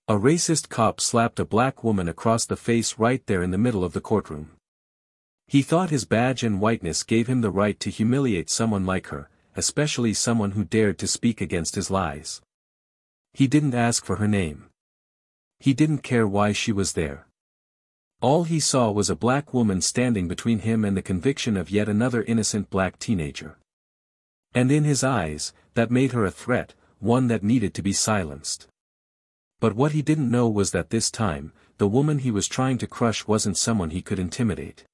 A racist cop slapped a black woman across the face right there in the middle of the courtroom. He thought his badge and whiteness gave him the right to humiliate someone like her, especially someone who dared to speak against his lies. He didn't ask for her name. He didn't care why she was there. All he saw was a black woman standing between him and the conviction of yet another innocent black teenager. And in his eyes, that made her a threat, one that needed to be silenced. But what he didn't know was that this time, the woman he was trying to crush wasn't someone he could intimidate.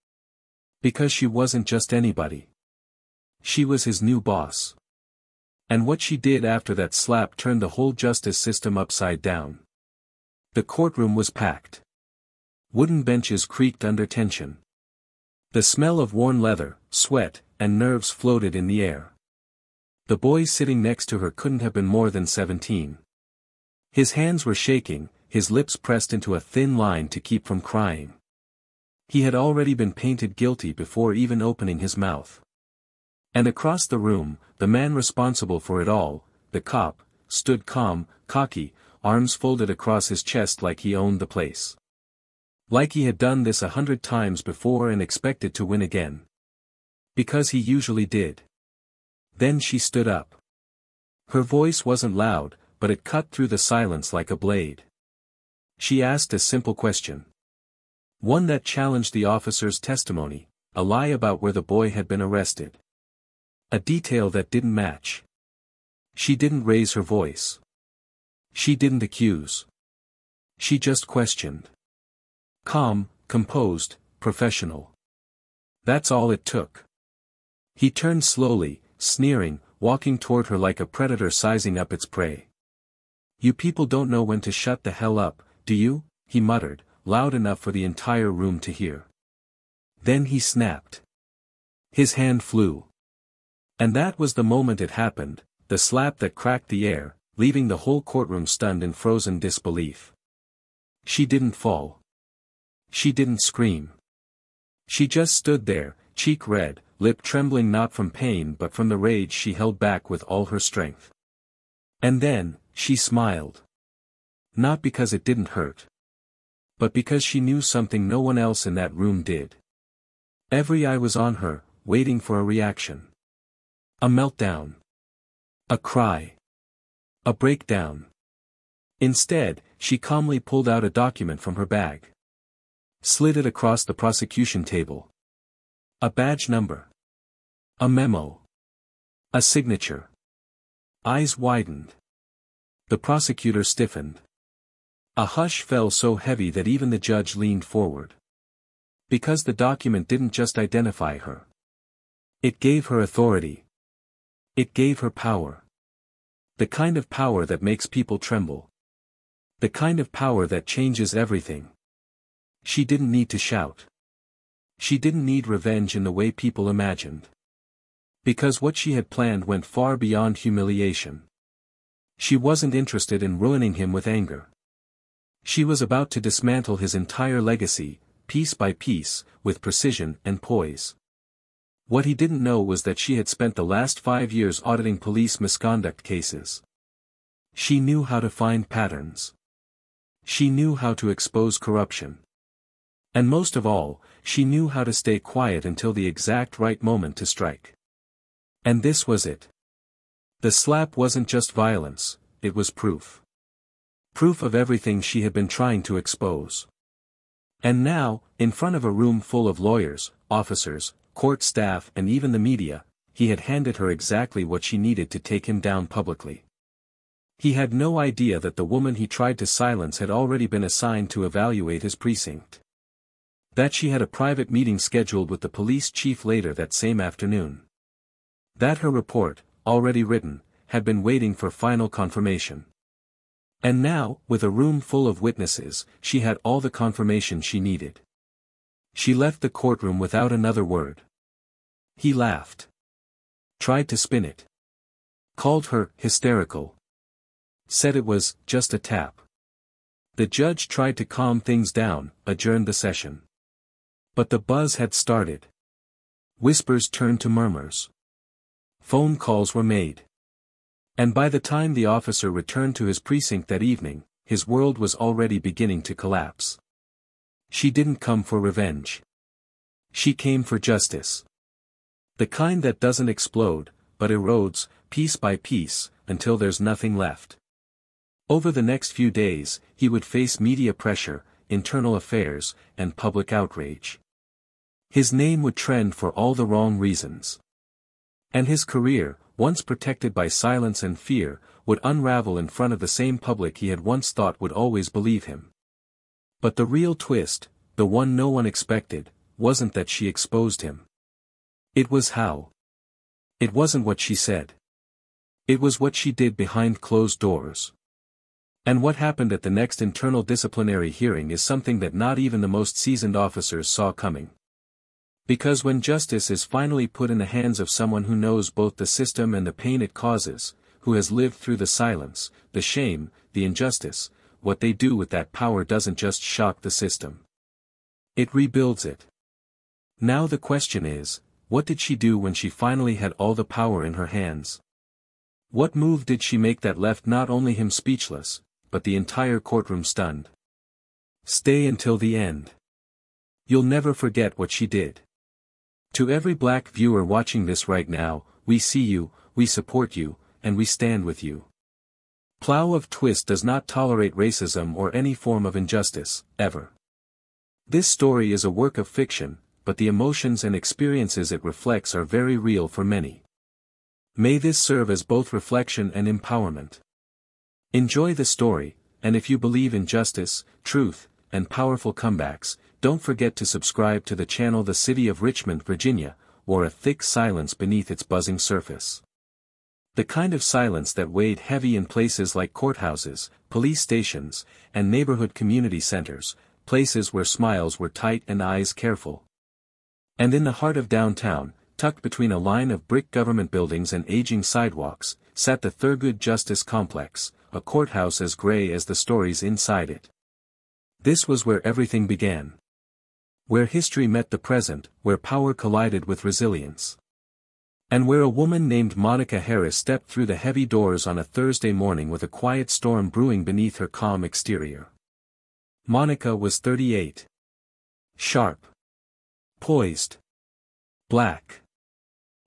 Because she wasn't just anybody. She was his new boss. And what she did after that slap turned the whole justice system upside down. The courtroom was packed. Wooden benches creaked under tension. The smell of worn leather, sweat, and nerves floated in the air. The boy sitting next to her couldn't have been more than 17. His hands were shaking, his lips pressed into a thin line to keep from crying. He had already been painted guilty before even opening his mouth. And across the room, the man responsible for it all, the cop, stood calm, cocky, arms folded across his chest like he owned the place. Like he had done this 100 times before and expected to win again. Because he usually did. Then she stood up. Her voice wasn't loud, but it cut through the silence like a blade. She asked a simple question. One that challenged the officer's testimony, a lie about where the boy had been arrested. A detail that didn't match. She didn't raise her voice. She didn't accuse. She just questioned. Calm, composed, professional. That's all it took. He turned slowly, sneering, walking toward her like a predator sizing up its prey. You people don't know when to shut the hell up, do you? He muttered, loud enough for the entire room to hear. Then he snapped. His hand flew. And that was the moment it happened, the slap that cracked the air, leaving the whole courtroom stunned in frozen disbelief. She didn't fall. She didn't scream. She just stood there, cheek red, lip trembling not from pain but from the rage she held back with all her strength. And then, she smiled. Not because it didn't hurt. But because she knew something no one else in that room did. Every eye was on her, waiting for a reaction. A meltdown. A cry. A breakdown. Instead, she calmly pulled out a document from her bag. Slid it across the prosecution table. A badge number. A memo. A signature. Eyes widened. The prosecutor stiffened. A hush fell so heavy that even the judge leaned forward. Because the document didn't just identify her. It gave her authority. It gave her power. The kind of power that makes people tremble. The kind of power that changes everything. She didn't need to shout. She didn't need revenge in the way people imagined. Because what she had planned went far beyond humiliation. She wasn't interested in ruining him with anger. She was about to dismantle his entire legacy, piece by piece, with precision and poise. What he didn't know was that she had spent the last 5 years auditing police misconduct cases. She knew how to find patterns. She knew how to expose corruption. And most of all, she knew how to stay quiet until the exact right moment to strike. And this was it. The slap wasn't just violence, it was proof. Proof of everything she had been trying to expose. And now, in front of a room full of lawyers, officers, court staff and even the media, he had handed her exactly what she needed to take him down publicly. He had no idea that the woman he tried to silence had already been assigned to evaluate his precinct. That she had a private meeting scheduled with the police chief later that same afternoon. That her report, already written, had been waiting for final confirmation. And now, with a room full of witnesses, she had all the confirmation she needed. She left the courtroom without another word. He laughed. Tried to spin it. Called her hysterical. Said it was just a tap. The judge tried to calm things down, adjourned the session. But the buzz had started. Whispers turned to murmurs. Phone calls were made. And by the time the officer returned to his precinct that evening, his world was already beginning to collapse. She didn't come for revenge. She came for justice. The kind that doesn't explode, but erodes, piece by piece, until there's nothing left. Over the next few days, he would face media pressure, internal affairs, and public outrage. His name would trend for all the wrong reasons. And his career, once protected by silence and fear, would unravel in front of the same public he had once thought would always believe him. But the real twist, the one no one expected, wasn't that she exposed him. It was how. It wasn't what she said. It was what she did behind closed doors. And what happened at the next internal disciplinary hearing is something that not even the most seasoned officers saw coming. Because when justice is finally put in the hands of someone who knows both the system and the pain it causes, who has lived through the silence, the shame, the injustice, what they do with that power doesn't just shock the system. It rebuilds it. Now the question is, what did she do when she finally had all the power in her hands? What move did she make that left not only him speechless, but the entire courtroom stunned? Stay until the end. You'll never forget what she did. To every black viewer watching this right now, we see you, we support you, and we stand with you. Plow of Twist does not tolerate racism or any form of injustice, ever. This story is a work of fiction, but the emotions and experiences it reflects are very real for many. May this serve as both reflection and empowerment. Enjoy the story, and if you believe in justice, truth, and powerful comebacks, don't forget to subscribe to the channel The City of Richmond, Virginia, or A Thick Silence Beneath Its Buzzing Surface. The kind of silence that weighed heavy in places like courthouses, police stations, and neighborhood community centers, places where smiles were tight and eyes careful. And in the heart of downtown, tucked between a line of brick government buildings and aging sidewalks, sat the Thurgood Justice Complex, a courthouse as gray as the stories inside it. This was where everything began. Where history met the present, where power collided with resilience. And where a woman named Monica Harris stepped through the heavy doors on a Thursday morning with a quiet storm brewing beneath her calm exterior. Monica was 38. Sharp. Poised. Black.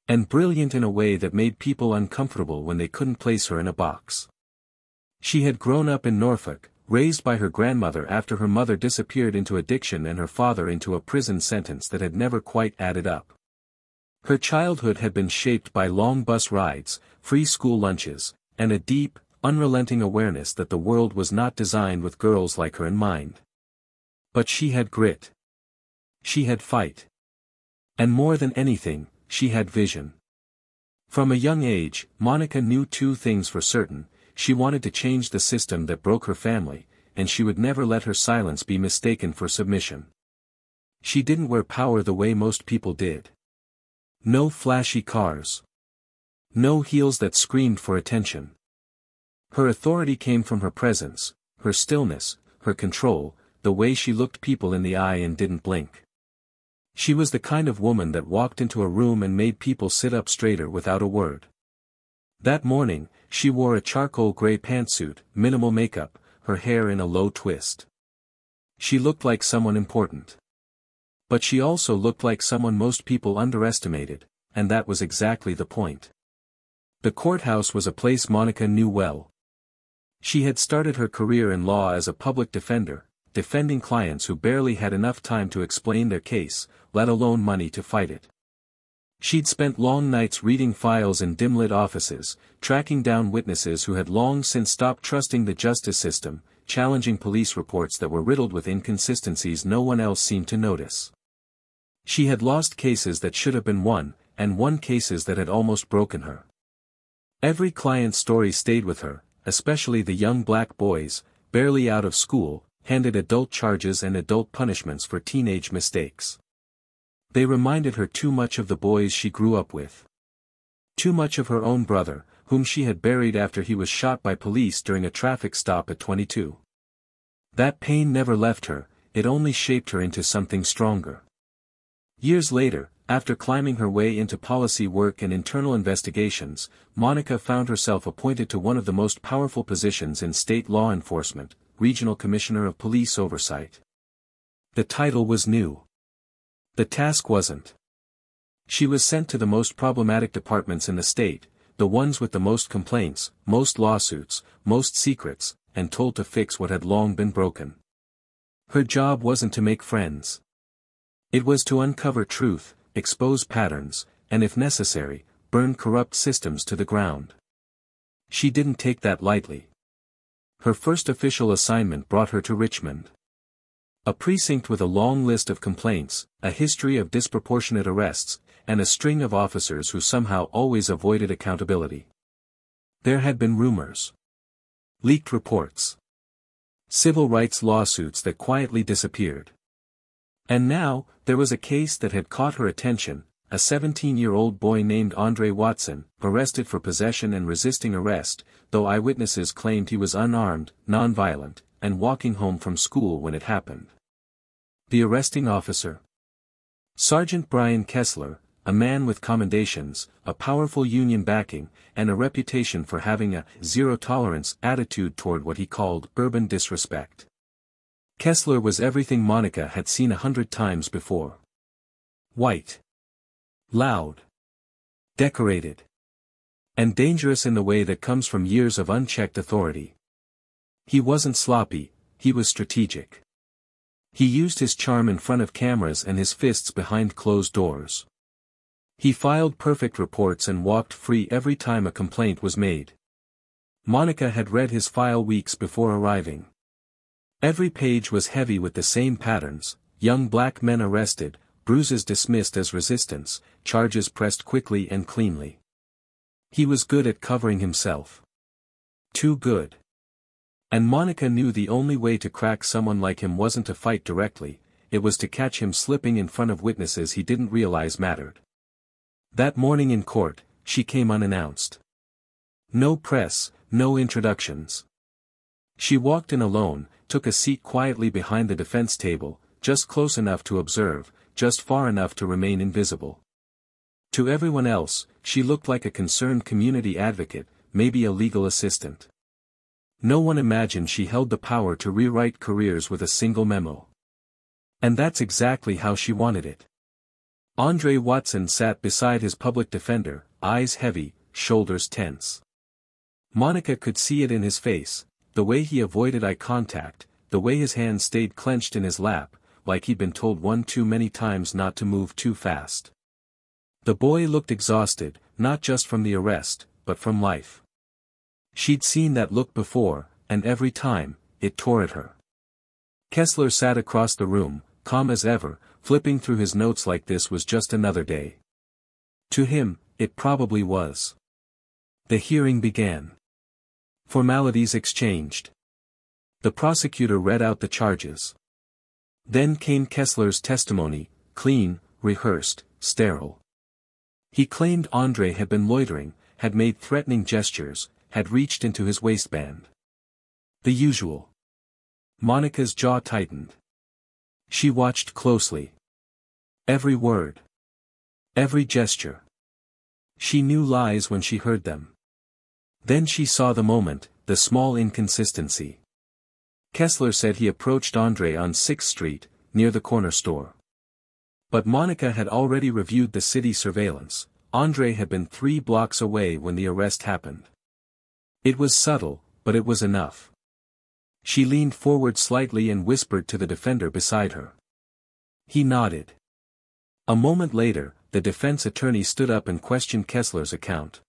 And brilliant in a way that made people uncomfortable when they couldn't place her in a box. She had grown up in Norfolk, raised by her grandmother after her mother disappeared into addiction and her father into a prison sentence that had never quite added up. Her childhood had been shaped by long bus rides, free school lunches, and a deep, unrelenting awareness that the world was not designed with girls like her in mind. But she had grit. She had fight. And more than anything, she had vision. From a young age, Monica knew two things for certain: she wanted to change the system that broke her family, and she would never let her silence be mistaken for submission. She didn't wear power the way most people did. No flashy cars. No heels that screamed for attention. Her authority came from her presence, her stillness, her control, the way she looked people in the eye and didn't blink. She was the kind of woman that walked into a room and made people sit up straighter without a word. That morning, she wore a charcoal gray pantsuit, minimal makeup, her hair in a low twist. She looked like someone important. But she also looked like someone most people underestimated, and that was exactly the point. The courthouse was a place Monica knew well. She had started her career in law as a public defender, defending clients who barely had enough time to explain their case, let alone money to fight it. She'd spent long nights reading files in dim-lit offices, tracking down witnesses who had long since stopped trusting the justice system, challenging police reports that were riddled with inconsistencies no one else seemed to notice. She had lost cases that should have been won, and won cases that had almost broken her. Every client's story stayed with her, especially the young black boys, barely out of school, handed adult charges and adult punishments for teenage mistakes. They reminded her too much of the boys she grew up with. Too much of her own brother, whom she had buried after he was shot by police during a traffic stop at 22. That pain never left her, it only shaped her into something stronger. Years later, after climbing her way into policy work and internal investigations, Monica found herself appointed to one of the most powerful positions in state law enforcement, Regional Commissioner of Police Oversight. The title was new. The task wasn't. She was sent to the most problematic departments in the state, the ones with the most complaints, most lawsuits, most secrets, and told to fix what had long been broken. Her job wasn't to make friends. It was to uncover truth, expose patterns, and if necessary, burn corrupt systems to the ground. She didn't take that lightly. Her first official assignment brought her to Richmond. A precinct with a long list of complaints, a history of disproportionate arrests, and a string of officers who somehow always avoided accountability. There had been rumors. Leaked reports. Civil rights lawsuits that quietly disappeared. And now, there was a case that had caught her attention, a 17-year-old boy named Andre Watson, arrested for possession and resisting arrest, though eyewitnesses claimed he was unarmed, nonviolent, and walking home from school when it happened. The arresting officer? Sergeant Brian Kessler, a man with commendations, a powerful union backing, and a reputation for having a zero-tolerance attitude toward what he called urban disrespect. Kessler was everything Monica had seen 100 times before. White. Loud. Decorated. And dangerous in the way that comes from years of unchecked authority. He wasn't sloppy, he was strategic. He used his charm in front of cameras and his fists behind closed doors. He filed perfect reports and walked free every time a complaint was made. Monica had read his file weeks before arriving. Every page was heavy with the same patterns: young black men arrested, bruises dismissed as resistance, charges pressed quickly and cleanly. He was good at covering himself. Too good. And Monica knew the only way to crack someone like him wasn't to fight directly, it was to catch him slipping in front of witnesses he didn't realize mattered. That morning in court, she came unannounced. No press, no introductions. She walked in alone, took a seat quietly behind the defense table, just close enough to observe, just far enough to remain invisible. To everyone else, she looked like a concerned community advocate, maybe a legal assistant. No one imagined she held the power to rewrite careers with a single memo. And that's exactly how she wanted it. Andre Watson sat beside his public defender, eyes heavy, shoulders tense. Monica could see it in his face, the way he avoided eye contact, the way his hands stayed clenched in his lap, like he'd been told one too many times not to move too fast. The boy looked exhausted, not just from the arrest, but from life. She'd seen that look before, and every time, it tore at her. Kessler sat across the room, calm as ever, flipping through his notes like this was just another day. To him, it probably was. The hearing began. Formalities exchanged. The prosecutor read out the charges. Then came Kessler's testimony, clean, rehearsed, sterile. He claimed Andre had been loitering, had made threatening gestures, had reached into his waistband. The usual. Monica's jaw tightened. She watched closely. Every word. Every gesture. She knew lies when she heard them. Then she saw the moment, the small inconsistency. Kessler said he approached Andre on 6th Street, near the corner store. But Monica had already reviewed the city surveillance. Andre had been 3 blocks away when the arrest happened. It was subtle, but it was enough. She leaned forward slightly and whispered to the defender beside her. He nodded. A moment later, the defense attorney stood up and questioned Kessler's account.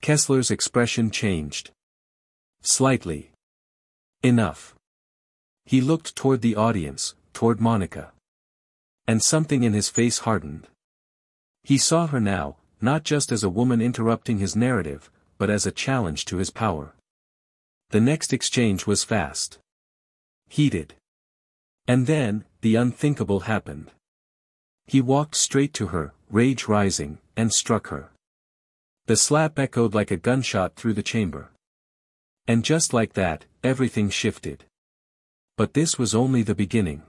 Kessler's expression changed. Slightly. Enough. He looked toward the audience, toward Monica. And something in his face hardened. He saw her now, not just as a woman interrupting his narrative, but as a challenge to his power. The next exchange was fast. Heated. And then, the unthinkable happened. He walked straight to her, rage rising, and struck her. The slap echoed like a gunshot through the chamber. And just like that, everything shifted. But this was only the beginning.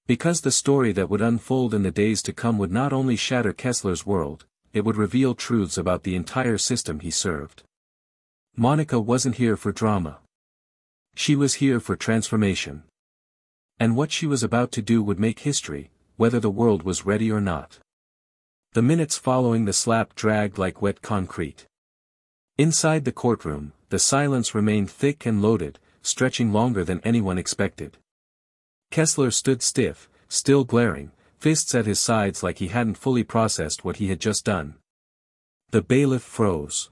Because the story that would unfold in the days to come would not only shatter Kessler's world, it would reveal truths about the entire system he served. Monica wasn't here for drama. She was here for transformation. And what she was about to do would make history, whether the world was ready or not. The minutes following the slap dragged like wet concrete. Inside the courtroom, the silence remained thick and loaded, stretching longer than anyone expected. Kessler stood stiff, still glaring, fists at his sides like he hadn't fully processed what he had just done. The bailiff froze.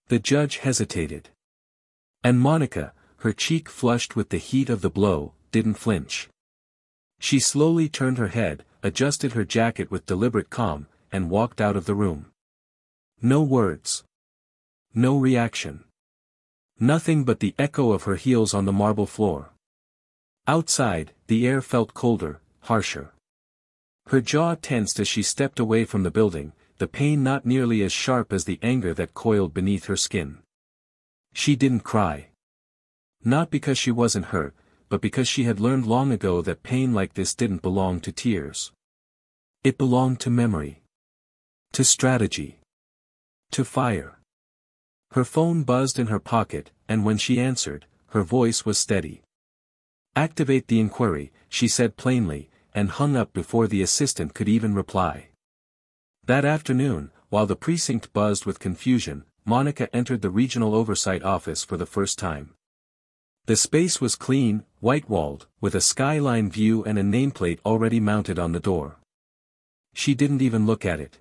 The judge hesitated. And Monica, her cheek flushed with the heat of the blow, didn't flinch. She slowly turned her head, adjusted her jacket with deliberate calm, and walked out of the room. No words. No reaction. Nothing but the echo of her heels on the marble floor. Outside, the air felt colder, harsher. Her jaw tensed as she stepped away from the building, the pain not nearly as sharp as the anger that coiled beneath her skin. She didn't cry. Not because she wasn't hurt, but because she had learned long ago that pain like this didn't belong to tears. It belonged to memory. To strategy. To fire. Her phone buzzed in her pocket, and when she answered, her voice was steady. "Activate the inquiry," she said plainly, and hung up before the assistant could even reply. That afternoon, while the precinct buzzed with confusion, Monica entered the regional oversight office for the first time. The space was clean, white-walled, with a skyline view and a nameplate already mounted on the door. She didn't even look at it.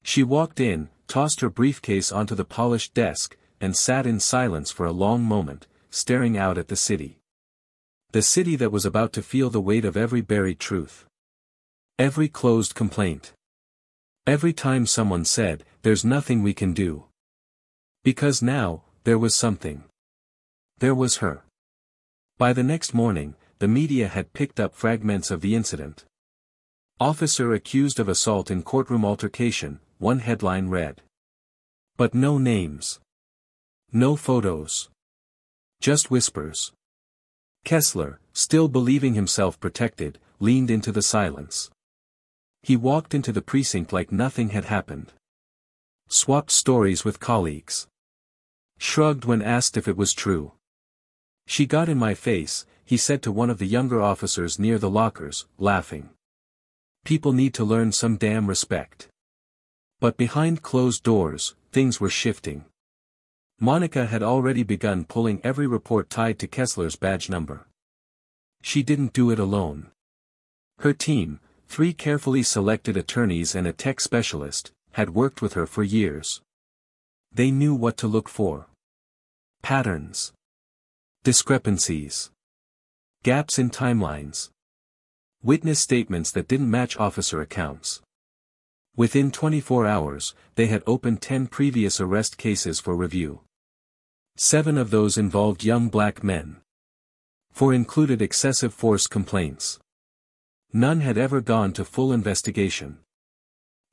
She walked in, tossed her briefcase onto the polished desk, and sat in silence for a long moment, staring out at the city. The city that was about to feel the weight of every buried truth. Every closed complaint. Every time someone said, "There's nothing we can do." Because now, there was something. There was her. By the next morning, the media had picked up fragments of the incident. "Officer accused of assault in courtroom altercation," one headline read. But no names. No photos. Just whispers. Kessler, still believing himself protected, leaned into the silence. He walked into the precinct like nothing had happened. Swapped stories with colleagues. Shrugged when asked if it was true. "She got in my face," he said to one of the younger officers near the lockers, laughing. People need to learn some damn respect. But behind closed doors, things were shifting. Monica had already begun pulling every report tied to Kessler's badge number. She didn't do it alone. Her team, 3 carefully selected attorneys and a tech specialist, had worked with her for years. They knew what to look for. Patterns. Discrepancies. Gaps in timelines. Witness statements that didn't match officer accounts. Within 24 hours, they had opened 10 previous arrest cases for review. 7 of those involved young black men. 4 included excessive force complaints. None had ever gone to full investigation.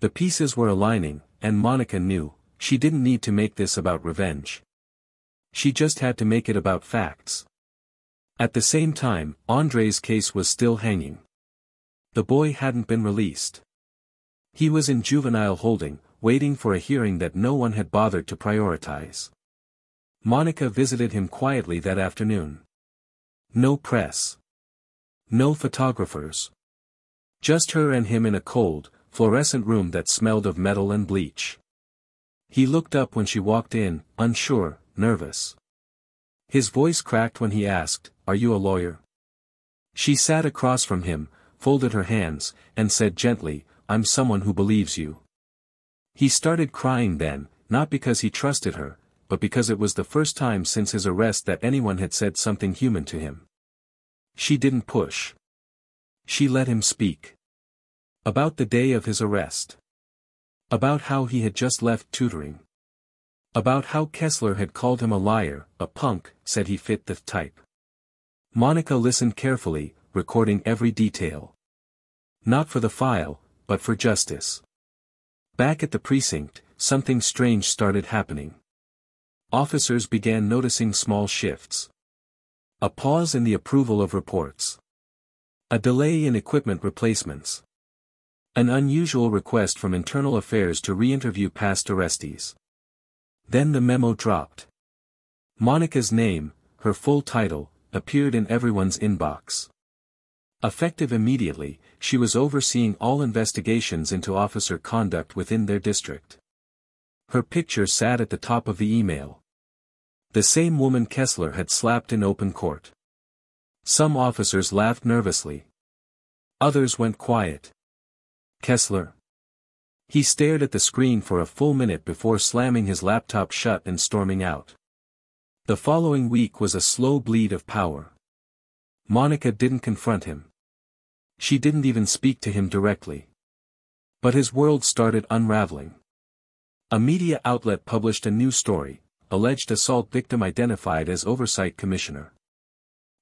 The pieces were aligning, and Monica knew, she didn't need to make this about revenge. She just had to make it about facts. At the same time, Andre's case was still hanging. The boy hadn't been released. He was in juvenile holding, waiting for a hearing that no one had bothered to prioritize. Monica visited him quietly that afternoon. No press. No photographers. Just her and him in a cold, fluorescent room that smelled of metal and bleach. He looked up when she walked in, unsure, nervous. His voice cracked when he asked, "Are you a lawyer?" She sat across from him, folded her hands, and said gently, "I'm someone who believes you." He started crying then, not because he trusted her, but because it was the first time since his arrest that anyone had said something human to him. She didn't push. She let him speak. About the day of his arrest. About how he had just left tutoring. About how Kessler had called him a liar, a punk, said he fit the type. Monica listened carefully, recording every detail. Not for the file, but for justice. Back at the precinct, something strange started happening. Officers began noticing small shifts. A pause in the approval of reports. A delay in equipment replacements. An unusual request from Internal Affairs to re-interview past arrestees. Then the memo dropped. Monica's name, her full title, appeared in everyone's inbox. Effective immediately, she was overseeing all investigations into officer conduct within their district. Her picture sat at the top of the email. The same woman Kessler had slapped in open court. Some officers laughed nervously. Others went quiet. Kessler? He stared at the screen for a full minute before slamming his laptop shut and storming out. The following week was a slow bleed of power. Monica didn't confront him. She didn't even speak to him directly. But his world started unraveling. A media outlet published a new story, alleged assault victim identified as Oversight Commissioner.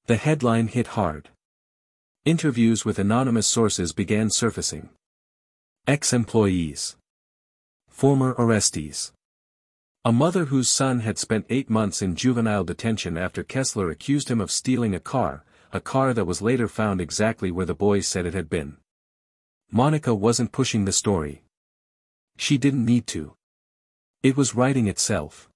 The headline hit hard. Interviews with anonymous sources began surfacing. Ex-employees. Former arrestees. A mother whose son had spent 8 months in juvenile detention after Kessler accused him of stealing a car that was later found exactly where the boys said it had been. Monica wasn't pushing the story. She didn't need to. It was writing itself.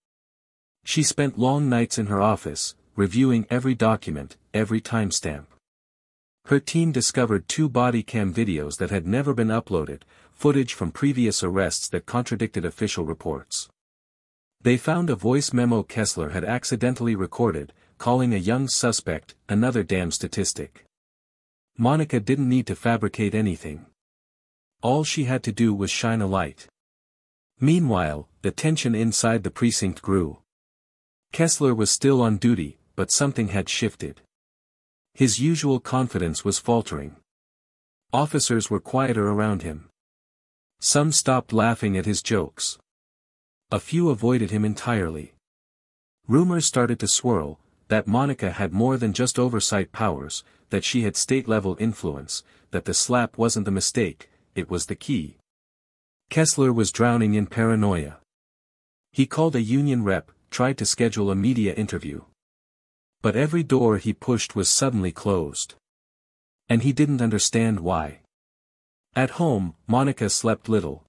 She spent long nights in her office, reviewing every document, every timestamp. Her team discovered 2 body cam videos that had never been uploaded, footage from previous arrests that contradicted official reports. They found a voice memo Kessler had accidentally recorded, calling a young suspect another damn statistic. Monica didn't need to fabricate anything. All she had to do was shine a light. Meanwhile, the tension inside the precinct grew. Kessler was still on duty, but something had shifted. His usual confidence was faltering. Officers were quieter around him. Some stopped laughing at his jokes. A few avoided him entirely. Rumors started to swirl, that Monica had more than just oversight powers, that she had state-level influence, that the slap wasn't the mistake, it was the key. Kessler was drowning in paranoia. He called a union rep, tried to schedule a media interview. But every door he pushed was suddenly closed. And he didn't understand why. At home, Monica slept little.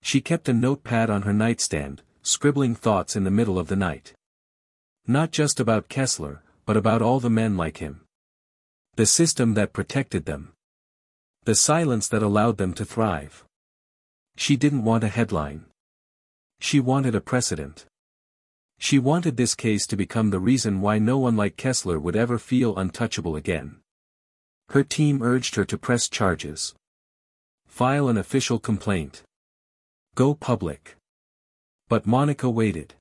She kept a notepad on her nightstand, scribbling thoughts in the middle of the night. Not just about Kessler, but about all the men like him. The system that protected them. The silence that allowed them to thrive. She didn't want a headline. She wanted a precedent. She wanted this case to become the reason why no one like Kessler would ever feel untouchable again. Her team urged her to press charges. File an official complaint. Go public. But Monica waited.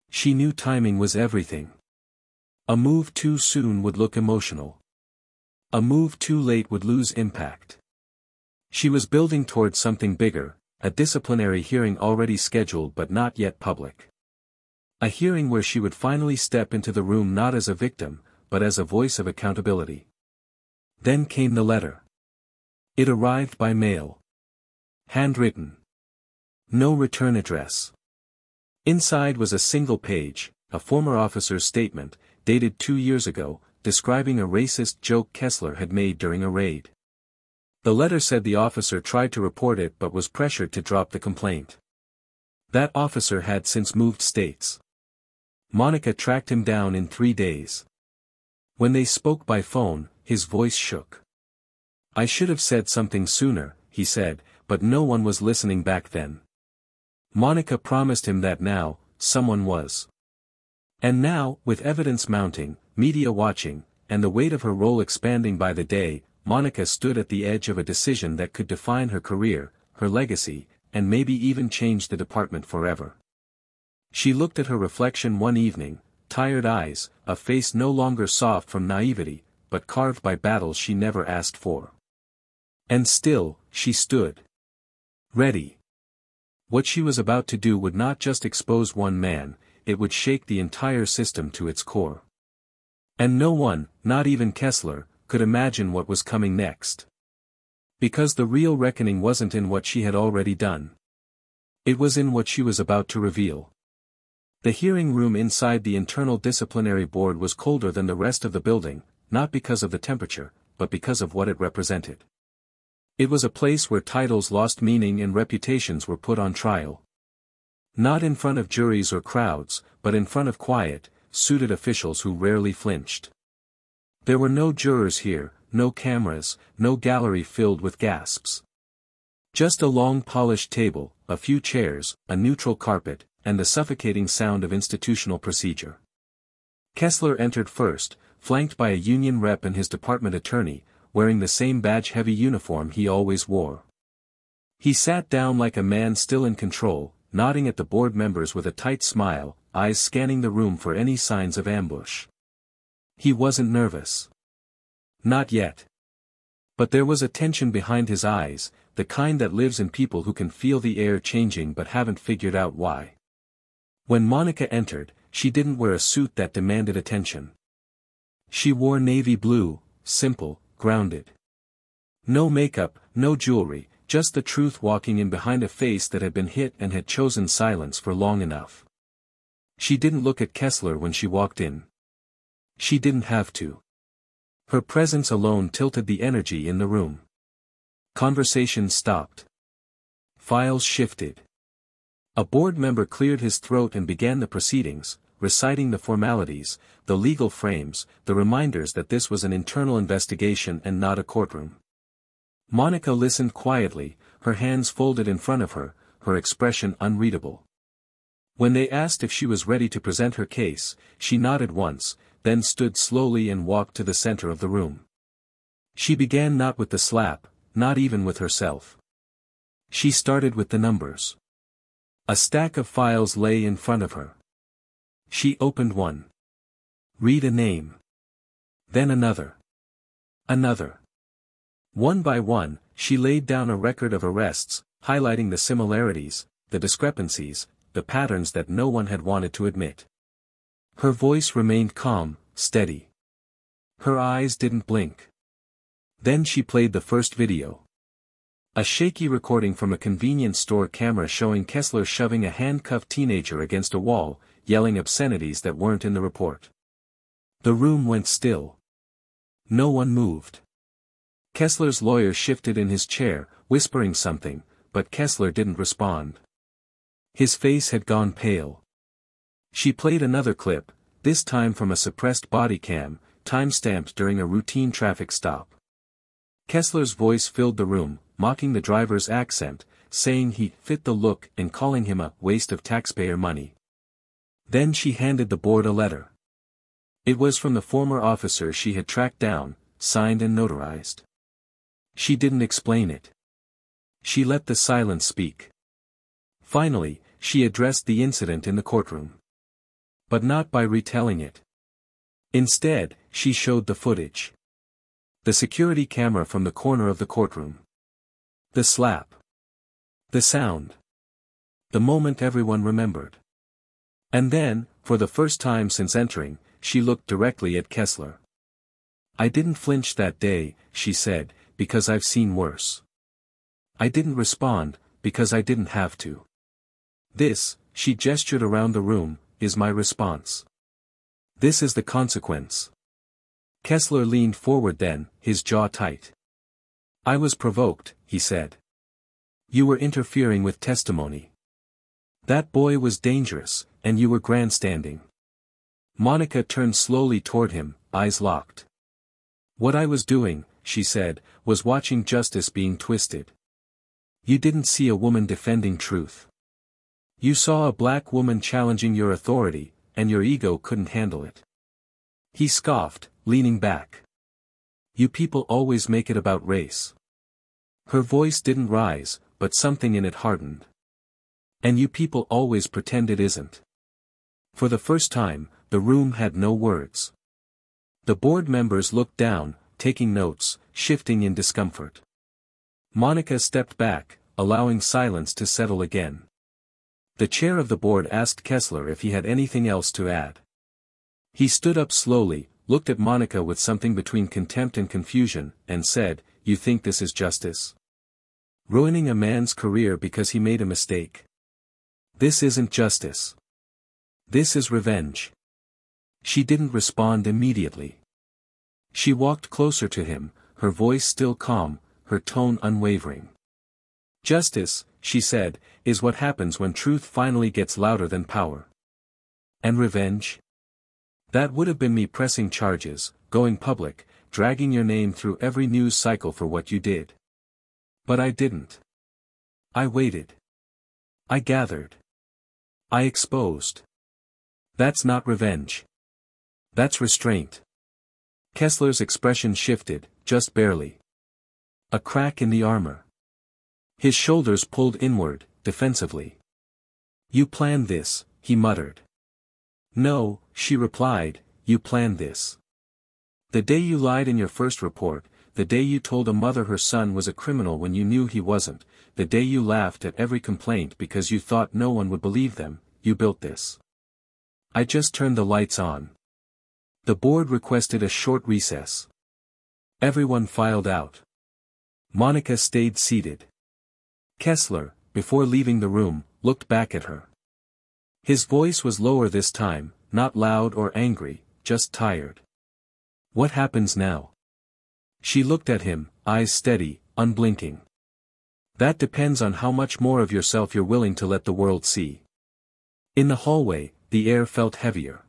She knew timing was everything. A move too soon would look emotional. A move too late would lose impact. She was building towards something bigger, a disciplinary hearing already scheduled but not yet public. A hearing where she would finally step into the room not as a victim, but as a voice of accountability. Then came the letter. It arrived by mail. Handwritten. No return address. Inside was a single page, a former officer's statement, dated 2 years ago, describing a racist joke Kessler had made during a raid. The letter said the officer tried to report it but was pressured to drop the complaint. That officer had since moved states. Monica tracked him down in 3 days. When they spoke by phone, his voice shook. "I should have said something sooner," he said, but no one was listening back then. Monica promised him that now, someone was. And now, with evidence mounting, media watching, and the weight of her role expanding by the day, Monica stood at the edge of a decision that could define her career, her legacy, and maybe even change the department forever. She looked at her reflection one evening, tired eyes, a face no longer soft from naivety, but carved by battles she never asked for. And still, she stood. Ready. What she was about to do would not just expose one man, it would shake the entire system to its core. And no one, not even Kessler, could imagine what was coming next. Because the real reckoning wasn't in what she had already done. It was in what she was about to reveal. The hearing room inside the Internal Disciplinary Board was colder than the rest of the building, not because of the temperature, but because of what it represented. It was a place where titles lost meaning and reputations were put on trial. Not in front of juries or crowds, but in front of quiet, suited officials who rarely flinched. There were no jurors here, no cameras, no gallery filled with gasps. Just a long polished table, a few chairs, a neutral carpet, and the suffocating sound of institutional procedure. Kessler entered first, flanked by a union rep and his department attorney, wearing the same badge-heavy uniform he always wore. He sat down like a man still in control, nodding at the board members with a tight smile, eyes scanning the room for any signs of ambush. He wasn't nervous. Not yet. But there was a tension behind his eyes, the kind that lives in people who can feel the air changing but haven't figured out why. When Monica entered, she didn't wear a suit that demanded attention. She wore navy blue, simple, grounded. No makeup, no jewelry, just the truth walking in behind a face that had been hit and had chosen silence for long enough. She didn't look at Kessler when she walked in. She didn't have to. Her presence alone tilted the energy in the room. Conversation stopped. Files shifted. A board member cleared his throat and began the proceedings, reciting the formalities, the legal frames, the reminders that this was an internal investigation and not a courtroom. Monica listened quietly, her hands folded in front of her, her expression unreadable. When they asked if she was ready to present her case, she nodded once, then stood slowly and walked to the center of the room. She began not with the slap, not even with herself. She started with the numbers. A stack of files lay in front of her. She opened one. Read a name. Then another. Another. One by one, she laid down a record of arrests, highlighting the similarities, the discrepancies, the patterns that no one had wanted to admit. Her voice remained calm, steady. Her eyes didn't blink. Then she played the first video. A shaky recording from a convenience store camera showing Kessler shoving a handcuffed teenager against a wall, yelling obscenities that weren't in the report. The room went still. No one moved. Kessler's lawyer shifted in his chair, whispering something, but Kessler didn't respond. His face had gone pale. She played another clip, this time from a suppressed body cam, time-stamped during a routine traffic stop. Kessler's voice filled the room, mocking the driver's accent, saying he fit the look and calling him a waste of taxpayer money. Then she handed the board a letter. It was from the former officer she had tracked down, signed and notarized. She didn't explain it. She let the silence speak. Finally, she addressed the incident in the courtroom. But not by retelling it. Instead, she showed the footage. The security camera from the corner of the courtroom. The slap. The sound. The moment everyone remembered. And then, for the first time since entering, she looked directly at Kessler. I didn't flinch that day, she said, because I've seen worse. I didn't respond, because I didn't have to. This, she gestured around the room, is my response. This is the consequence. Kessler leaned forward then, his jaw tight. I was provoked, he said. You were interfering with testimony. That boy was dangerous, and you were grandstanding. Monica turned slowly toward him, eyes locked. What I was doing, she said, was watching justice being twisted. You didn't see a woman defending truth. You saw a black woman challenging your authority, and your ego couldn't handle it. He scoffed, leaning back. You people always make it about race. Her voice didn't rise, but something in it hardened. And you people always pretend it isn't. For the first time, the room had no words. The board members looked down, taking notes, shifting in discomfort. Monica stepped back, allowing silence to settle again. The chair of the board asked Kessler if he had anything else to add. He stood up slowly, looked at Monica with something between contempt and confusion, and said, You think this is justice? Ruining a man's career because he made a mistake. This isn't justice. This is revenge. She didn't respond immediately. She walked closer to him, her voice still calm, her tone unwavering. Justice, she said, is what happens when truth finally gets louder than power. And revenge? That would have been me pressing charges, going public, dragging your name through every news cycle for what you did. But I didn't. I waited. I gathered. I exposed. That's not revenge. That's restraint. Kessler's expression shifted, just barely. A crack in the armor. His shoulders pulled inward, defensively. You planned this, he muttered. No, she replied, you planned this. The day you lied in your first report, the day you told a mother her son was a criminal when you knew he wasn't, the day you laughed at every complaint because you thought no one would believe them, you built this. I just turned the lights on. The board requested a short recess. Everyone filed out. Monica stayed seated. Kessler, before leaving the room, looked back at her. His voice was lower this time, not loud or angry, just tired. What happens now? She looked at him, eyes steady, unblinking. That depends on how much more of yourself you're willing to let the world see. In the hallway, the air felt heavier.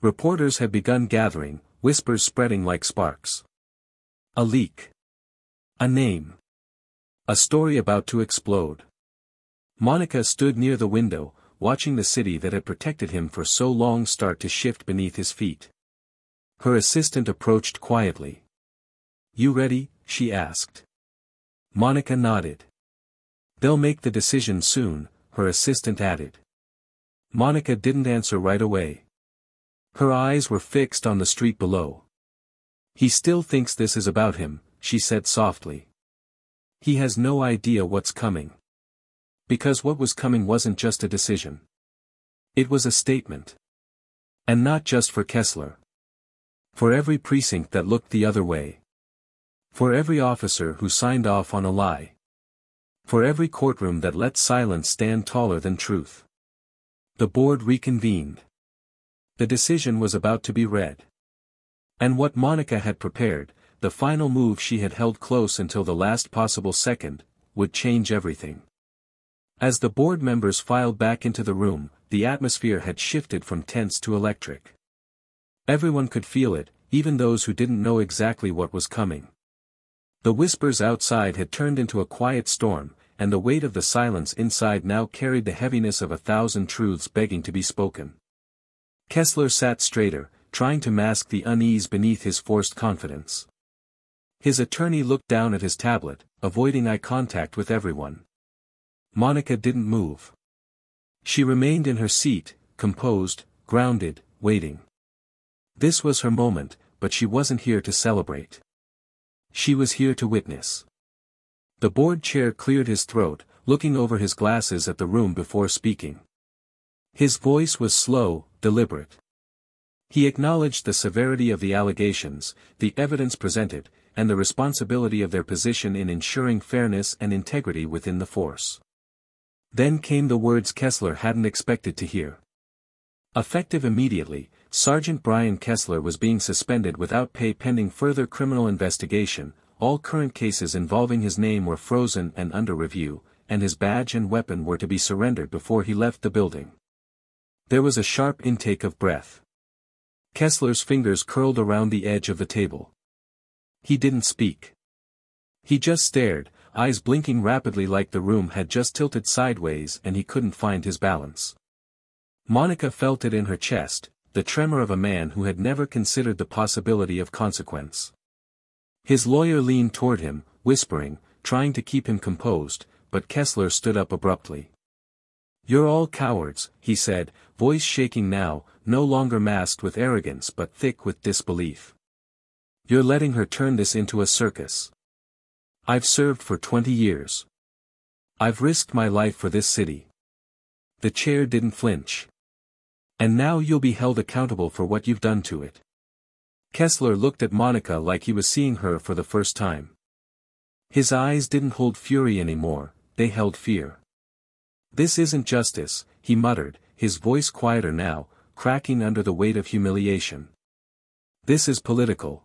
Reporters had begun gathering, whispers spreading like sparks. A leak. A name. A story about to explode. Monica stood near the window, watching the city that had protected him for so long start to shift beneath his feet. Her assistant approached quietly. You ready? She asked. Monica nodded. They'll make the decision soon, her assistant added. Monica didn't answer right away. Her eyes were fixed on the street below. He still thinks this is about him, she said softly. He has no idea what's coming. Because what was coming wasn't just a decision. It was a statement. And not just for Kessler. For every precinct that looked the other way. For every officer who signed off on a lie. For every courtroom that let silence stand taller than truth. The board reconvened. The decision was about to be read. And what Monica had prepared, the final move she had held close until the last possible second, would change everything. As the board members filed back into the room, the atmosphere had shifted from tense to electric. Everyone could feel it, even those who didn't know exactly what was coming. The whispers outside had turned into a quiet storm, and the weight of the silence inside now carried the heaviness of 1,000 truths begging to be spoken. Kessler sat straighter, trying to mask the unease beneath his forced confidence. His attorney looked down at his tablet, avoiding eye contact with everyone. Monica didn't move. She remained in her seat, composed, grounded, waiting. This was her moment, but she wasn't here to celebrate. She was here to witness. The board chair cleared his throat, looking over his glasses at the room before speaking. His voice was slow, deliberate. He acknowledged the severity of the allegations, the evidence presented, and the responsibility of their position in ensuring fairness and integrity within the force. Then came the words Kessler hadn't expected to hear. Effective immediately, Sergeant Brian Kessler was being suspended without pay pending further criminal investigation, all current cases involving his name were frozen and under review, and his badge and weapon were to be surrendered before he left the building. There was a sharp intake of breath. Kessler's fingers curled around the edge of the table. He didn't speak. He just stared, eyes blinking rapidly like the room had just tilted sideways and he couldn't find his balance. Monica felt it in her chest, the tremor of a man who had never considered the possibility of consequence. His lawyer leaned toward him, whispering, trying to keep him composed, but Kessler stood up abruptly. "You're all cowards," he said, voice shaking now, no longer masked with arrogance but thick with disbelief. "You're letting her turn this into a circus. I've served for 20 years. I've risked my life for this city." The chair didn't flinch. "And now you'll be held accountable for what you've done to it." Kessler looked at Monica like he was seeing her for the first time. His eyes didn't hold fury anymore, they held fear. "This isn't justice," he muttered, his voice quieter now, cracking under the weight of humiliation. "This is political."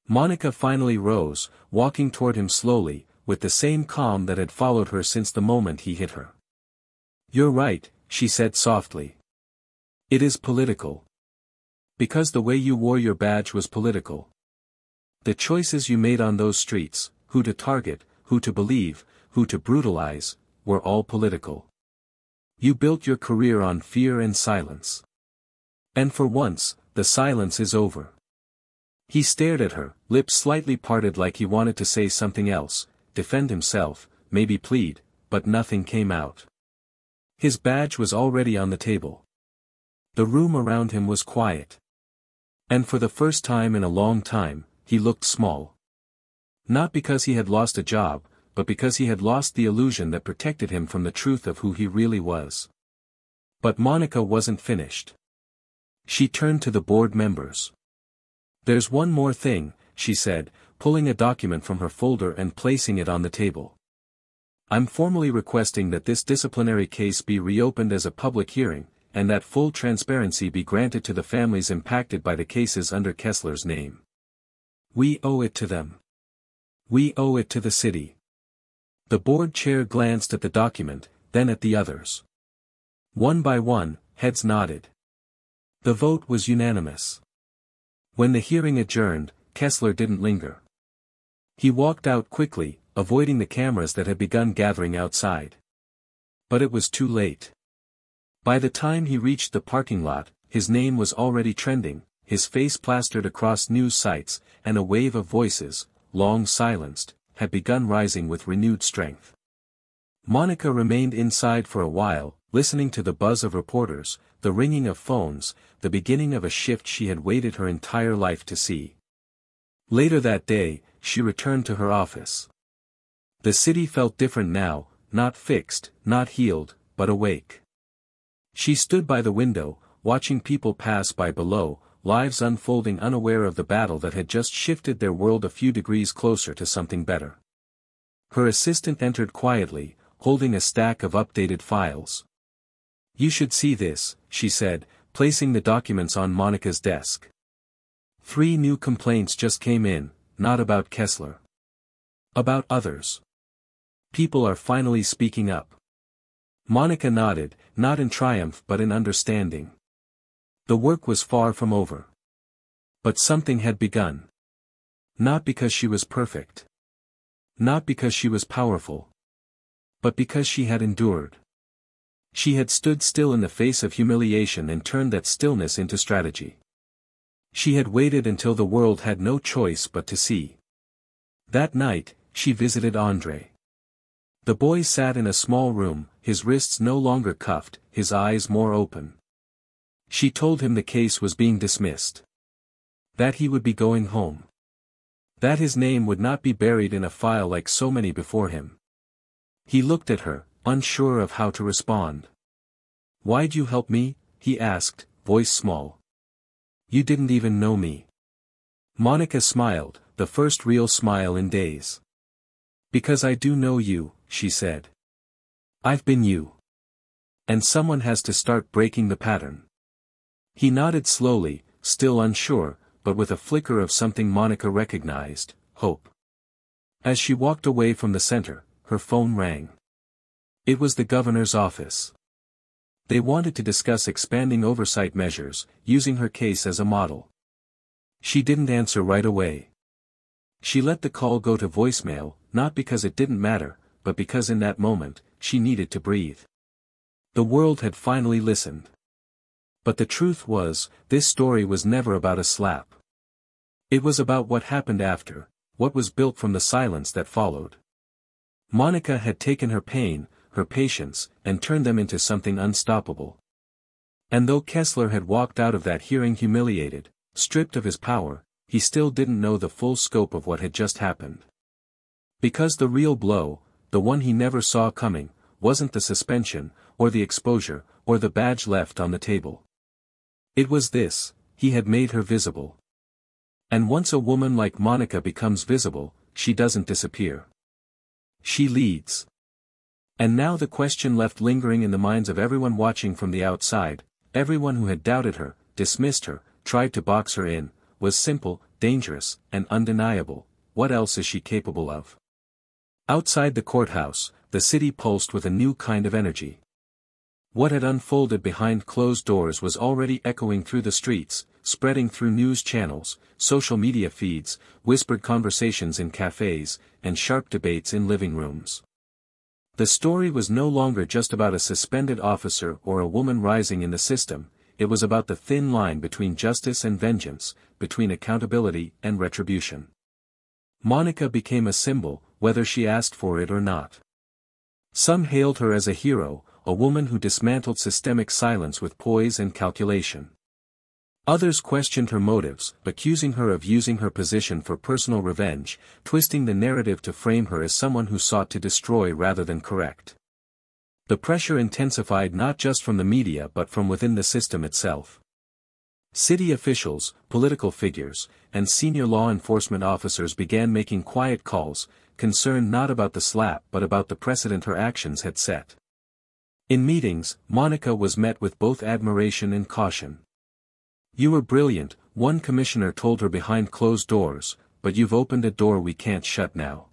Monica finally rose, walking toward him slowly, with the same calm that had followed her since the moment he hit her. "You're right," she said softly. "It is political. Because the way you wore your badge was political. The choices you made on those streets, who to target, who to believe, who to brutalize, were all political. You built your career on fear and silence. And for once, the silence is over. He stared at her, lips slightly parted like he wanted to say something else, defend himself, maybe plead, but nothing came out. His badge was already on the table. The room around him was quiet. And for the first time in a long time, he looked small. Not because he had lost a job, but because he had lost the illusion that protected him from the truth of who he really was. But Monica wasn't finished. She turned to the board members. "There's one more thing," she said, pulling a document from her folder and placing it on the table. "I'm formally requesting that this disciplinary case be reopened as a public hearing, and that full transparency be granted to the families impacted by the cases under Kessler's name. We owe it to them. We owe it to the city." The board chair glanced at the document, then at the others. One by one, heads nodded. The vote was unanimous. When the hearing adjourned, Kessler didn't linger. He walked out quickly, avoiding the cameras that had begun gathering outside. But it was too late. By the time he reached the parking lot, his name was already trending, his face plastered across news sites, and a wave of voices, long silenced, had begun rising with renewed strength. Monica remained inside for a while, listening to the buzz of reporters, the ringing of phones, the beginning of a shift she had waited her entire life to see. Later that day, she returned to her office. The city felt different now, not fixed, not healed, but awake. She stood by the window, watching people pass by below, lives unfolding unaware of the battle that had just shifted their world a few degrees closer to something better. Her assistant entered quietly, holding a stack of updated files. "You should see this," she said, placing the documents on Monica's desk. 3 new complaints just came in, not about Kessler. About others. People are finally speaking up. Monica nodded, not in triumph but in understanding. The work was far from over. But something had begun. Not because she was perfect. Not because she was powerful. But because she had endured. She had stood still in the face of humiliation and turned that stillness into strategy. She had waited until the world had no choice but to see. That night, she visited André. The boy sat in a small room, his wrists no longer cuffed, his eyes more open. She told him the case was being dismissed. That he would be going home. That his name would not be buried in a file like so many before him. He looked at her, unsure of how to respond. "Why'd you help me?" he asked, voice small. "You didn't even know me." Monica smiled, the first real smile in days. "Because I do know you," she said. "I've been you. And someone has to start breaking the pattern." He nodded slowly, still unsure, but with a flicker of something Monica recognized, hope. As she walked away from the center, her phone rang. It was the governor's office. They wanted to discuss expanding oversight measures, using her case as a model. She didn't answer right away. She let the call go to voicemail, not because it didn't matter, but because in that moment, she needed to breathe. The world had finally listened. But the truth was, this story was never about a slap. It was about what happened after, what was built from the silence that followed. Monica had taken her pain, her patience, and turned them into something unstoppable. And though Kessler had walked out of that hearing humiliated, stripped of his power, he still didn't know the full scope of what had just happened. Because the real blow, the one he never saw coming, wasn't the suspension, or the exposure, or the badge left on the table. It was this: he had made her visible. And once a woman like Monica becomes visible, she doesn't disappear. She leads. And now the question left lingering in the minds of everyone watching from the outside, everyone who had doubted her, dismissed her, tried to box her in, was simple, dangerous, and undeniable: what else is she capable of? Outside the courthouse, the city pulsed with a new kind of energy. What had unfolded behind closed doors was already echoing through the streets, spreading through news channels, social media feeds, whispered conversations in cafes, and sharp debates in living rooms. The story was no longer just about a suspended officer or a woman rising in the system, it was about the thin line between justice and vengeance, between accountability and retribution. Monica became a symbol, whether she asked for it or not. Some hailed her as a hero, a woman who dismantled systemic silence with poise and calculation. Others questioned her motives, accusing her of using her position for personal revenge, twisting the narrative to frame her as someone who sought to destroy rather than correct. The pressure intensified not just from the media but from within the system itself. City officials, political figures, and senior law enforcement officers began making quiet calls, concerned not about the slap but about the precedent her actions had set. In meetings, Monica was met with both admiration and caution. "You were brilliant," one commissioner told her behind closed doors, "but you've opened a door we can't shut now.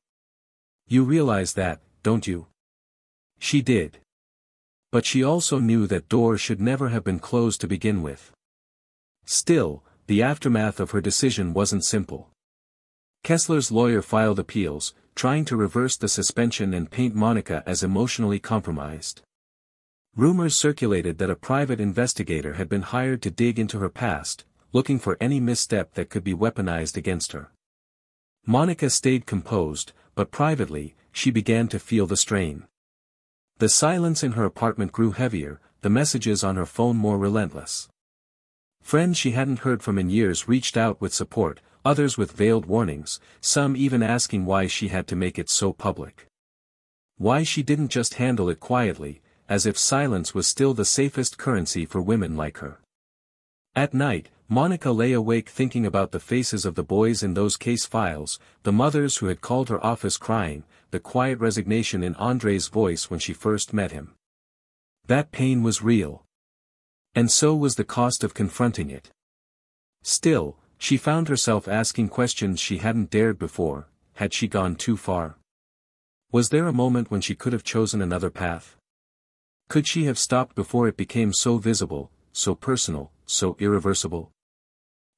You realize that, don't you?" She did. But she also knew that door should never have been closed to begin with. Still, the aftermath of her decision wasn't simple. Kessler's lawyer filed appeals, trying to reverse the suspension and paint Monica as emotionally compromised. Rumors circulated that a private investigator had been hired to dig into her past, looking for any misstep that could be weaponized against her. Monica stayed composed, but privately, she began to feel the strain. The silence in her apartment grew heavier, the messages on her phone more relentless. Friends she hadn't heard from in years reached out with support, others with veiled warnings, some even asking why she had to make it so public. Why she didn't just handle it quietly, as if silence was still the safest currency for women like her. At night, Monica lay awake thinking about the faces of the boys in those case files, the mothers who had called her office crying, the quiet resignation in Andre's voice when she first met him. That pain was real. And so was the cost of confronting it. Still, she found herself asking questions she hadn't dared before. Had she gone too far? Was there a moment when she could have chosen another path? Could she have stopped before it became so visible, so personal, so irreversible?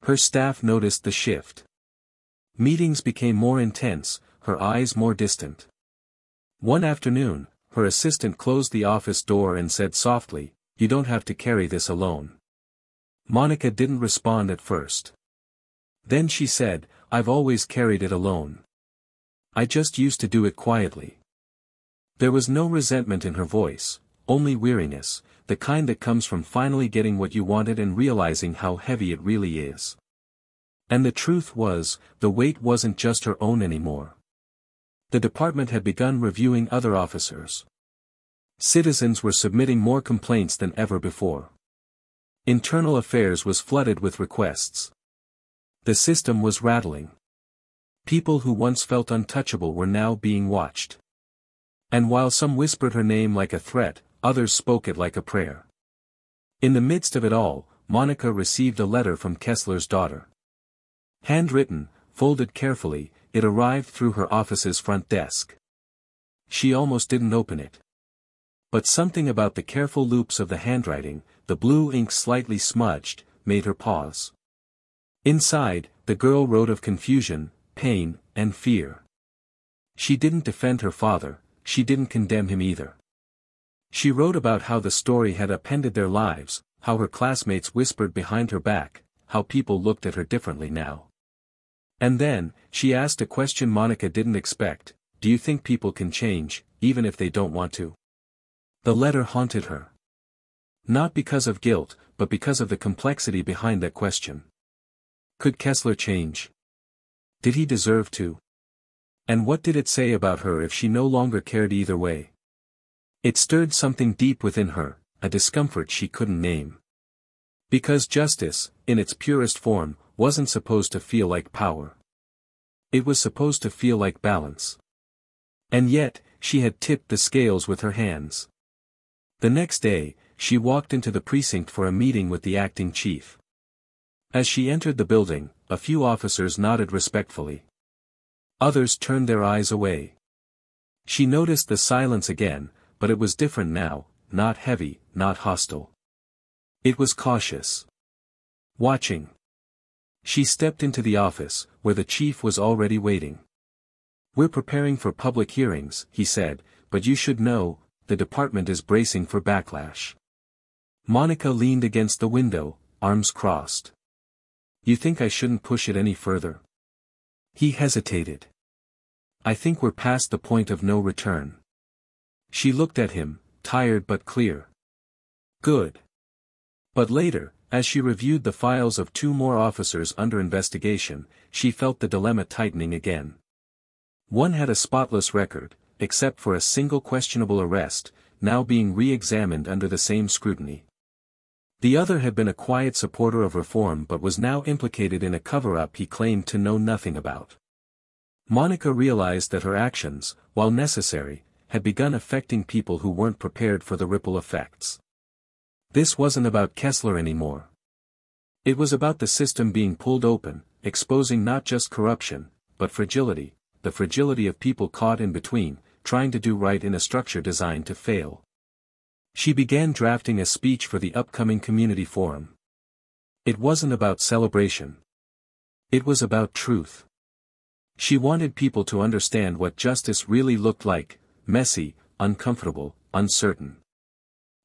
Her staff noticed the shift. Meetings became more intense, her eyes more distant. One afternoon, her assistant closed the office door and said softly, "You don't have to carry this alone." Monica didn't respond at first. Then she said, "I've always carried it alone. I just used to do it quietly." There was no resentment in her voice, only weariness, the kind that comes from finally getting what you wanted and realizing how heavy it really is. And the truth was, the weight wasn't just her own anymore. The department had begun reviewing other officers. Citizens were submitting more complaints than ever before. Internal affairs was flooded with requests. The system was rattling. People who once felt untouchable were now being watched. And while some whispered her name like a threat, others spoke it like a prayer. In the midst of it all, Monica received a letter from Kessler's daughter. Handwritten, folded carefully, it arrived through her office's front desk. She almost didn't open it. But something about the careful loops of the handwriting, the blue ink slightly smudged, made her pause. Inside, the girl wrote of confusion, pain, and fear. She didn't defend her father, she didn't condemn him either. She wrote about how the story had upended their lives, how her classmates whispered behind her back, how people looked at her differently now. And then, she asked a question Monica didn't expect: "Do you think people can change, even if they don't want to?" The letter haunted her. Not because of guilt, but because of the complexity behind that question. Could Kessler change? Did he deserve to? And what did it say about her if she no longer cared either way? It stirred something deep within her, a discomfort she couldn't name. Because justice, in its purest form, wasn't supposed to feel like power. It was supposed to feel like balance. And yet, she had tipped the scales with her hands. The next day, she walked into the precinct for a meeting with the acting chief. As she entered the building, a few officers nodded respectfully. Others turned their eyes away. She noticed the silence again, but it was different now, not heavy, not hostile. It was cautious. Watching. She stepped into the office, where the chief was already waiting. "We're preparing for public hearings," he said, "but you should know, the department is bracing for backlash." Monica leaned against the window, arms crossed. "You think I shouldn't push it any further?" He hesitated. "I think we're past the point of no return." She looked at him, tired but clear. "Good." But later, as she reviewed the files of 2 more officers under investigation, she felt the dilemma tightening again. One had a spotless record, except for a single questionable arrest, now being re-examined under the same scrutiny. The other had been a quiet supporter of reform but was now implicated in a cover-up he claimed to know nothing about. Monica realized that her actions, while necessary, had begun affecting people who weren't prepared for the ripple effects. This wasn't about Kessler anymore. It was about the system being pulled open, exposing not just corruption, but fragility, the fragility of people caught in between, trying to do right in a structure designed to fail. She began drafting a speech for the upcoming community forum. It wasn't about celebration. It was about truth. She wanted people to understand what justice really looked like: messy, uncomfortable, uncertain.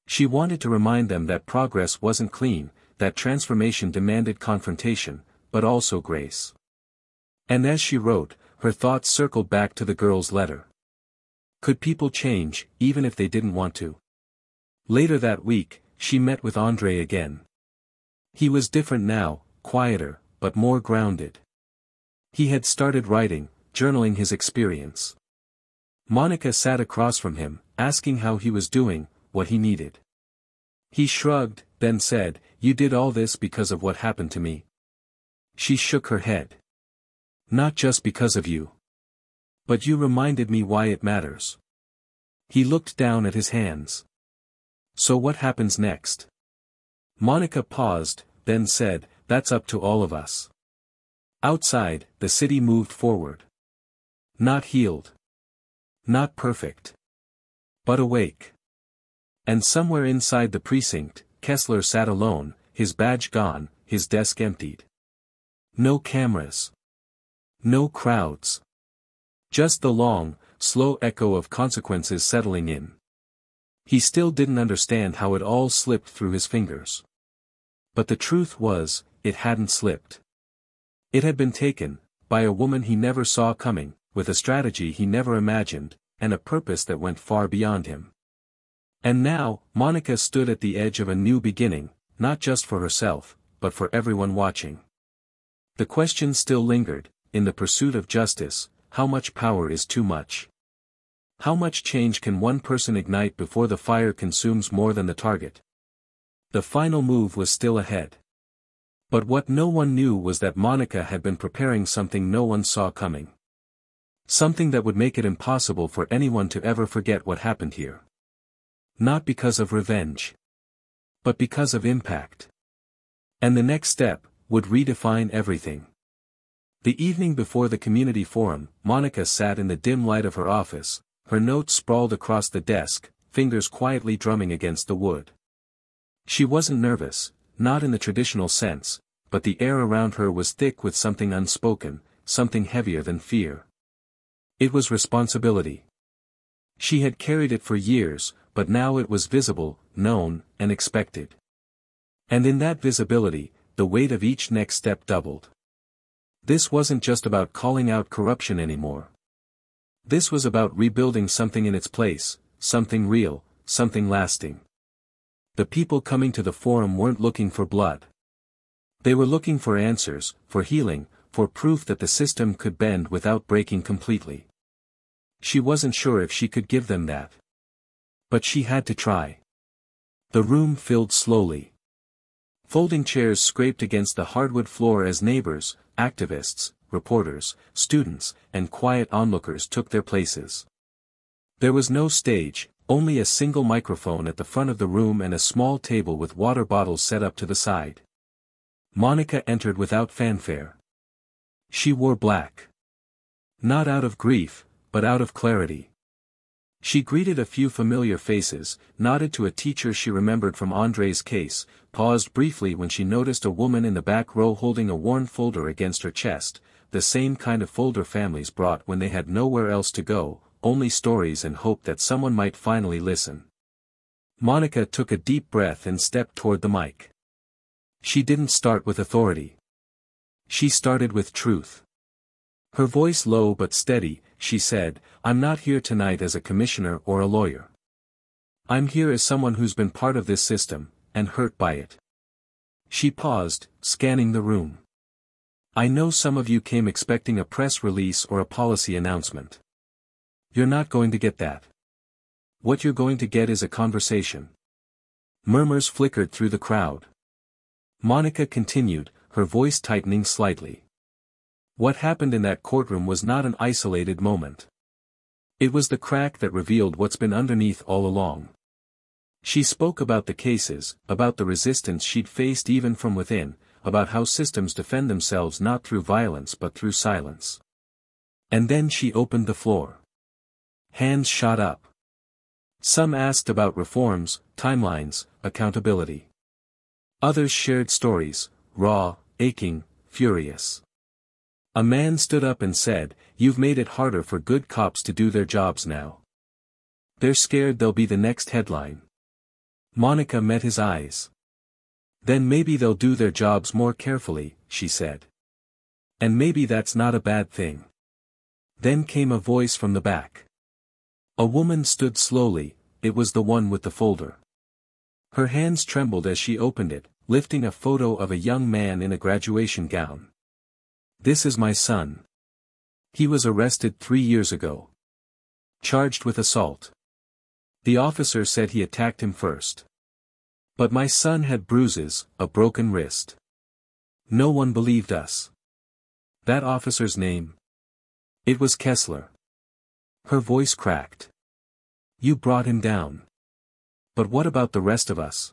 She wanted to remind them that progress wasn't clean, that transformation demanded confrontation, but also grace. And as she wrote, her thoughts circled back to the girl's letter. Could people change, even if they didn't want to? Later that week, she met with Andre again. He was different now, quieter, but more grounded. He had started writing, journaling his experience. Monica sat across from him, asking how he was doing, what he needed. He shrugged, then said, "You did all this because of what happened to me?" She shook her head. "Not just because of you. But you reminded me why it matters." He looked down at his hands. "So what happens next?" Monica paused, then said, "That's up to all of us." Outside, the city moved forward. Not healed. Not perfect. But awake. And somewhere inside the precinct, Kessler sat alone, his badge gone, his desk emptied. No cameras. No crowds. Just the long, slow echo of consequences settling in. He still didn't understand how it all slipped through his fingers. But the truth was, it hadn't slipped. It had been taken, by a woman he never saw coming, with a strategy he never imagined, and a purpose that went far beyond him. And now, Monica stood at the edge of a new beginning, not just for herself, but for everyone watching. The question still lingered, in the pursuit of justice: how much power is too much? How much change can one person ignite before the fire consumes more than the target? The final move was still ahead. But what no one knew was that Monica had been preparing something no one saw coming. Something that would make it impossible for anyone to ever forget what happened here. Not because of revenge. But because of impact. And the next step would redefine everything. The evening before the community forum, Monica sat in the dim light of her office, her notes sprawled across the desk, fingers quietly drumming against the wood. She wasn't nervous, not in the traditional sense, but the air around her was thick with something unspoken, something heavier than fear. It was responsibility. She had carried it for years, but now it was visible, known, and expected. And in that visibility, the weight of each next step doubled. This wasn't just about calling out corruption anymore. This was about rebuilding something in its place, something real, something lasting. The people coming to the forum weren't looking for blood. They were looking for answers, for healing, for proof that the system could bend without breaking completely. She wasn't sure if she could give them that. But she had to try. The room filled slowly. Folding chairs scraped against the hardwood floor as neighbors, activists, reporters, students, and quiet onlookers took their places. There was no stage, only a single microphone at the front of the room and a small table with water bottles set up to the side. Monica entered without fanfare. She wore black. Not out of grief, but out of clarity. She greeted a few familiar faces, nodded to a teacher she remembered from Andre's case, paused briefly when she noticed a woman in the back row holding a worn folder against her chest, the same kind of folder families brought when they had nowhere else to go, only stories and hope that someone might finally listen. Monica took a deep breath and stepped toward the mic. She didn't start with authority. She started with truth. Her voice low but steady, she said, "I'm not here tonight as a commissioner or a lawyer. I'm here as someone who's been part of this system, and hurt by it." She paused, scanning the room. "I know some of you came expecting a press release or a policy announcement. You're not going to get that. What you're going to get is a conversation." Murmurs flickered through the crowd. Monica continued, her voice tightening slightly. What happened in that courtroom was not an isolated moment. It was the crack that revealed what's been underneath all along. She spoke about the cases, about the resistance she'd faced even from within, about how systems defend themselves not through violence but through silence. And then she opened the floor. Hands shot up. Some asked about reforms, timelines, accountability. Others shared stories, raw, aching, furious. A man stood up and said, "You've made it harder for good cops to do their jobs now. They're scared they'll be the next headline." Monica met his eyes. "Then maybe they'll do their jobs more carefully," she said. "And maybe that's not a bad thing." Then came a voice from the back. A woman stood slowly, it was the one with the folder. Her hands trembled as she opened it, lifting a photo of a young man in a graduation gown. "This is my son. He was arrested 3 years ago. Charged with assault. The officer said he attacked him first. But my son had bruises, a broken wrist. No one believed us." "That officer's name?" "It was Kessler." Her voice cracked. "You brought him down. But what about the rest of us?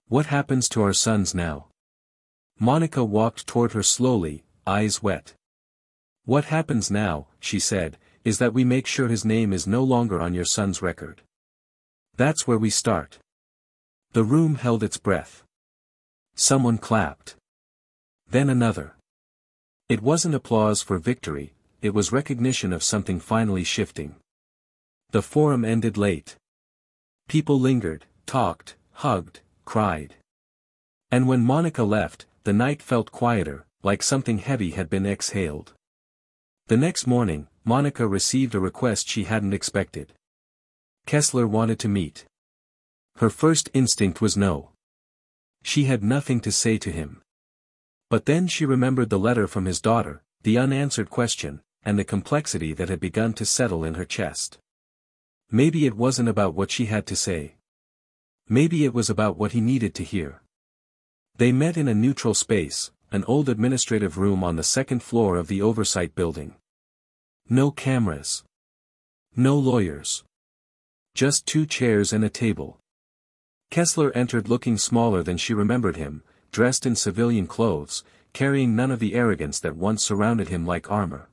What happens to our sons now?" Monica walked toward her slowly, eyes wet. "What happens now," she said, "is that we make sure his name is no longer on your son's record. That's where we start." The room held its breath. Someone clapped. Then another. It wasn't applause for victory, it was recognition of something finally shifting. The forum ended late. People lingered, talked, hugged, cried. And when Monica left, the night felt quieter, like something heavy had been exhaled. The next morning, Monica received a request she hadn't expected. Kessler wanted to meet. Her first instinct was no. She had nothing to say to him. But then she remembered the letter from his daughter, the unanswered question, and the complexity that had begun to settle in her chest. Maybe it wasn't about what she had to say. Maybe it was about what he needed to hear. They met in a neutral space, an old administrative room on the second floor of the oversight building. No cameras. No lawyers. Just 2 chairs and a table. Kessler entered looking smaller than she remembered him, dressed in civilian clothes, carrying none of the arrogance that once surrounded him like armor.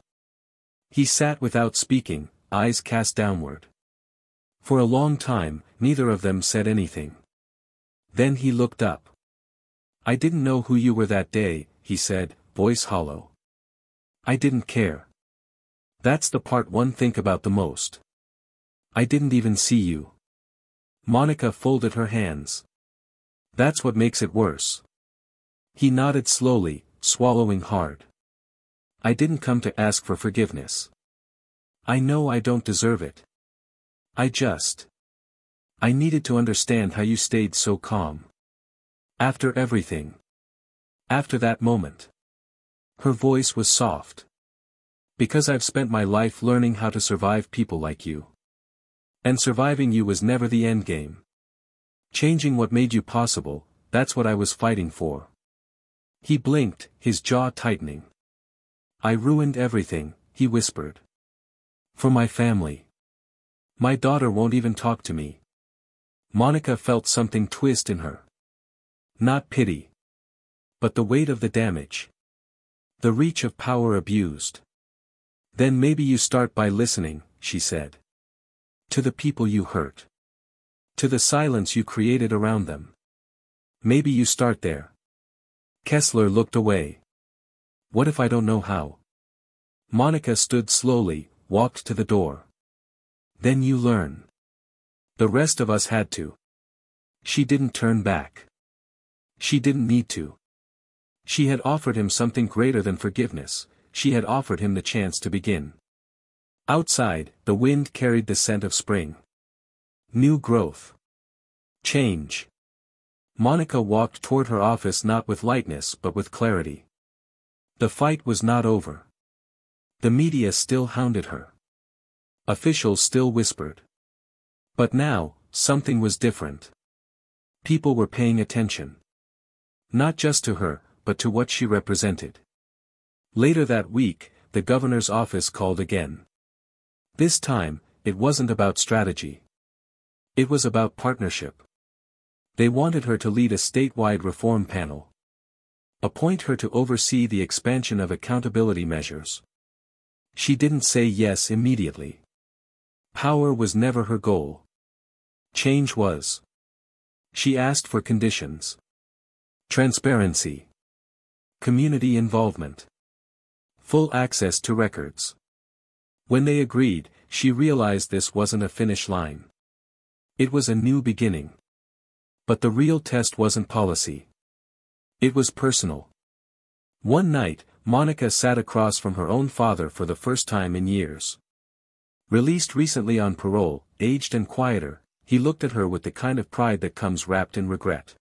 He sat without speaking, eyes cast downward. For a long time, neither of them said anything. Then he looked up. "I didn't know who you were that day," he said, voice hollow. "I didn't care. That's the part one think about the most. I didn't even see you." Monica folded her hands. "That's what makes it worse." He nodded slowly, swallowing hard. "I didn't come to ask for forgiveness. I know I don't deserve it. I needed to understand how you stayed so calm. After everything. After that moment." Her voice was soft. "Because I've spent my life learning how to survive people like you. And surviving you was never the end game. Changing what made you possible, that's what I was fighting for." He blinked, his jaw tightening. "I ruined everything," he whispered. "For my family. My daughter won't even talk to me." Monica felt something twist in her. Not pity. But the weight of the damage. The reach of power abused. "Then maybe you start by listening," she said. To the people you hurt. To the silence you created around them. Maybe you start there. Kessler looked away. What if I don't know how? Monica stood slowly, walked to the door. Then you learn. The rest of us had to. She didn't turn back. She didn't need to. She had offered him something greater than forgiveness, she had offered him the chance to begin. Outside, the wind carried the scent of spring. New growth. Change. Monica walked toward her office not with lightness but with clarity. The fight was not over. The media still hounded her. Officials still whispered. But now, something was different. People were paying attention. Not just to her, but to what she represented. Later that week, the governor's office called again. This time, it wasn't about strategy. It was about partnership. They wanted her to lead a statewide reform panel. Appoint her to oversee the expansion of accountability measures. She didn't say yes immediately. Power was never her goal. Change was. She asked for conditions. Transparency. Community involvement. Full access to records. When they agreed, she realized this wasn't a finish line. It was a new beginning. But the real test wasn't policy. It was personal. One night, Monica sat across from her own father for the first time in years. Released recently on parole, aged and quieter, he looked at her with the kind of pride that comes wrapped in regret.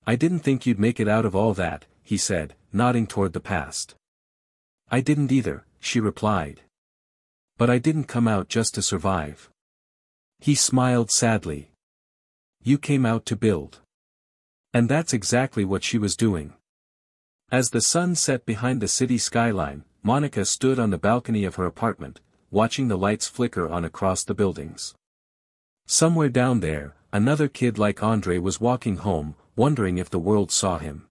I didn't think you'd make it out of all that, he said, nodding toward the past. I didn't either, she replied. But I didn't come out just to survive. He smiled sadly. You came out to build. And that's exactly what she was doing. As the sun set behind the city skyline, Monica stood on the balcony of her apartment, watching the lights flicker on across the buildings. Somewhere down there, another kid like Andre was walking home, wondering if the world saw him.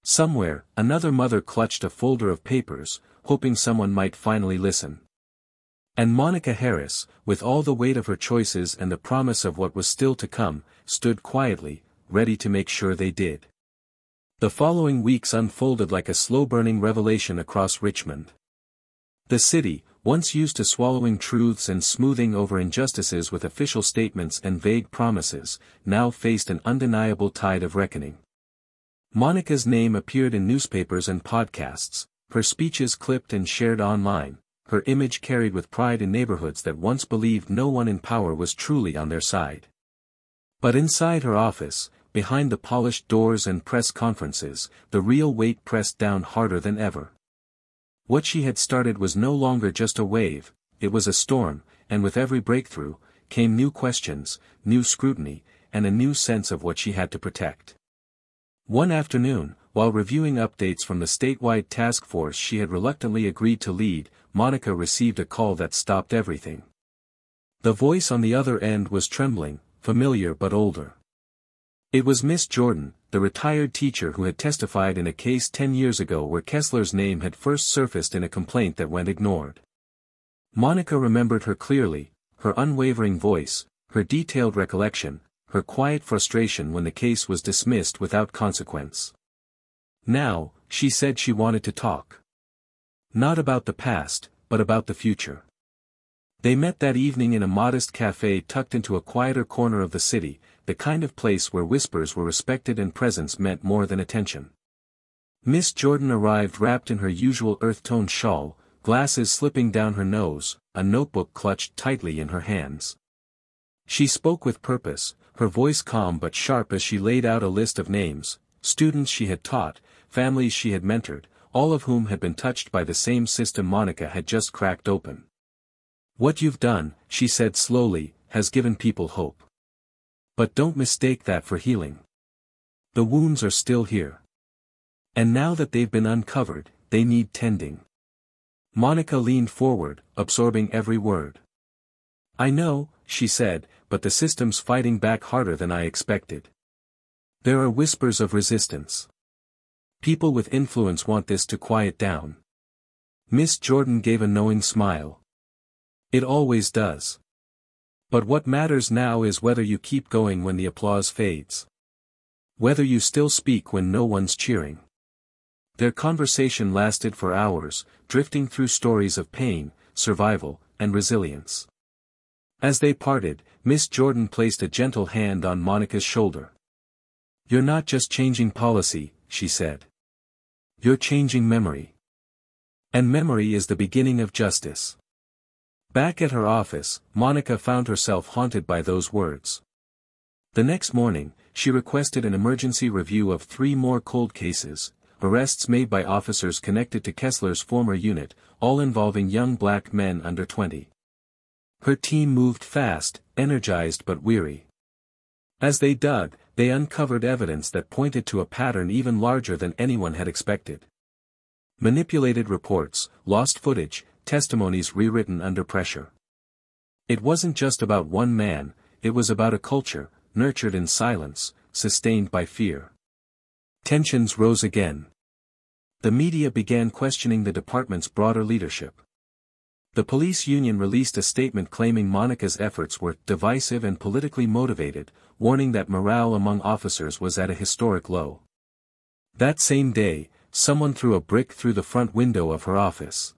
Somewhere, another mother clutched a folder of papers, hoping someone might finally listen. And Monica Harris, with all the weight of her choices and the promise of what was still to come, stood quietly, ready to make sure they did. The following weeks unfolded like a slow-burning revelation across Richmond. The city, once used to swallowing truths and smoothing over injustices with official statements and vague promises, now faced an undeniable tide of reckoning. Monica's name appeared in newspapers and podcasts, her speeches clipped and shared online, her image carried with pride in neighborhoods that once believed no one in power was truly on their side. But inside her office, behind the polished doors and press conferences, the real weight pressed down harder than ever. What she had started was no longer just a wave, it was a storm, and with every breakthrough, came new questions, new scrutiny, and a new sense of what she had to protect. One afternoon, while reviewing updates from the statewide task force she had reluctantly agreed to lead, Monica received a call that stopped everything. The voice on the other end was trembling, familiar but older. It was Miss Jordan, the retired teacher who had testified in a case 10 years ago where Kessler's name had first surfaced in a complaint that went ignored. Monica remembered her clearly, her unwavering voice, her detailed recollection, her quiet frustration when the case was dismissed without consequence. Now, she said she wanted to talk. Not about the past, but about the future. They met that evening in a modest cafe tucked into a quieter corner of the city, the kind of place where whispers were respected and presence meant more than attention. Miss Jordan arrived wrapped in her usual earth-toned shawl, glasses slipping down her nose, a notebook clutched tightly in her hands. She spoke with purpose, her voice calm but sharp as she laid out a list of names, students she had taught, families she had mentored, all of whom had been touched by the same system Monica had just cracked open. What you've done, she said slowly, has given people hope. But don't mistake that for healing. The wounds are still here. And now that they've been uncovered, they need tending. Monica leaned forward, absorbing every word. I know, she said, but the system's fighting back harder than I expected. There are whispers of resistance. People with influence want this to quiet down. Miss Jordan gave a knowing smile. It always does. But what matters now is whether you keep going when the applause fades. Whether you still speak when no one's cheering. Their conversation lasted for hours, drifting through stories of pain, survival, and resilience. As they parted, Miss Jordan placed a gentle hand on Monica's shoulder. "You're not just changing policy," she said. "You're changing memory. And memory is the beginning of justice." Back at her office, Monica found herself haunted by those words. The next morning, she requested an emergency review of 3 more cold cases, arrests made by officers connected to Kessler's former unit, all involving young black men under 20. Her team moved fast, energized but weary. As they dug, they uncovered evidence that pointed to a pattern even larger than anyone had expected. Manipulated reports, lost footage, testimonies rewritten under pressure. It wasn't just about one man, it was about a culture, nurtured in silence, sustained by fear. Tensions rose again. The media began questioning the department's broader leadership. The police union released a statement claiming Monica's efforts were divisive and politically motivated, warning that morale among officers was at a historic low. That same day, someone threw a brick through the front window of her office.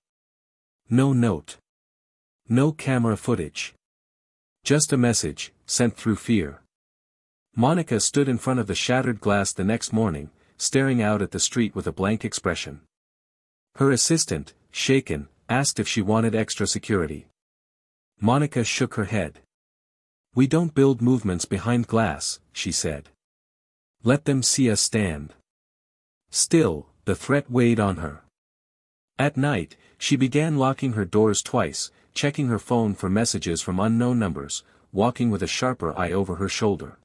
No note. No camera footage. Just a message, sent through fear. Monica stood in front of the shattered glass the next morning, staring out at the street with a blank expression. Her assistant, shaken, asked if she wanted extra security. Monica shook her head. "We don't build movements behind glass," she said. "Let them see us stand." Still, the threat weighed on her. At night, she began locking her doors twice, checking her phone for messages from unknown numbers, walking with a sharper eye over her shoulder.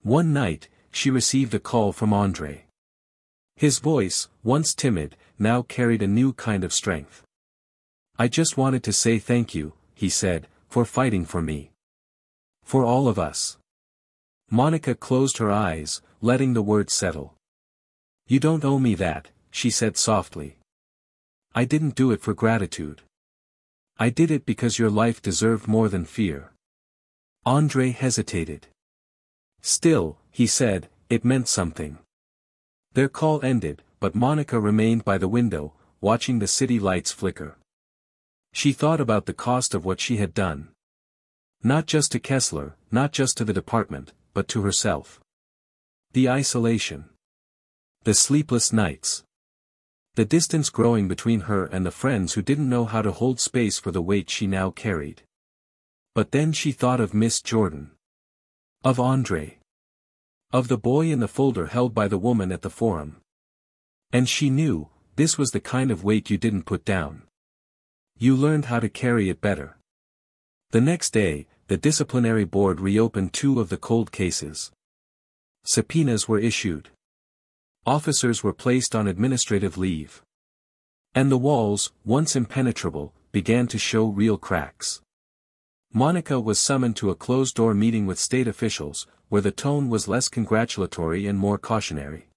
One night, she received a call from Andre. His voice, once timid, now carried a new kind of strength. "I just wanted to say thank you," he said, "for fighting for me. For all of us." Monica closed her eyes, letting the words settle. "You don't owe me that," she said softly. "I didn't do it for gratitude. I did it because your life deserved more than fear." Andre hesitated. Still, he said, it meant something. Their call ended, but Monica remained by the window, watching the city lights flicker. She thought about the cost of what she had done. Not just to Kessler, not just to the department, but to herself. The isolation. The sleepless nights. The distance growing between her and the friends who didn't know how to hold space for the weight she now carried. But then she thought of Miss Jordan. Of Andre. Of the boy in the folder held by the woman at the forum. And she knew, this was the kind of weight you didn't put down. You learned how to carry it better. The next day, the disciplinary board reopened 2 of the cold cases. Subpoenas were issued. Officers were placed on administrative leave. And the walls, once impenetrable, began to show real cracks. Monica was summoned to a closed-door meeting with state officials, where the tone was less congratulatory and more cautionary.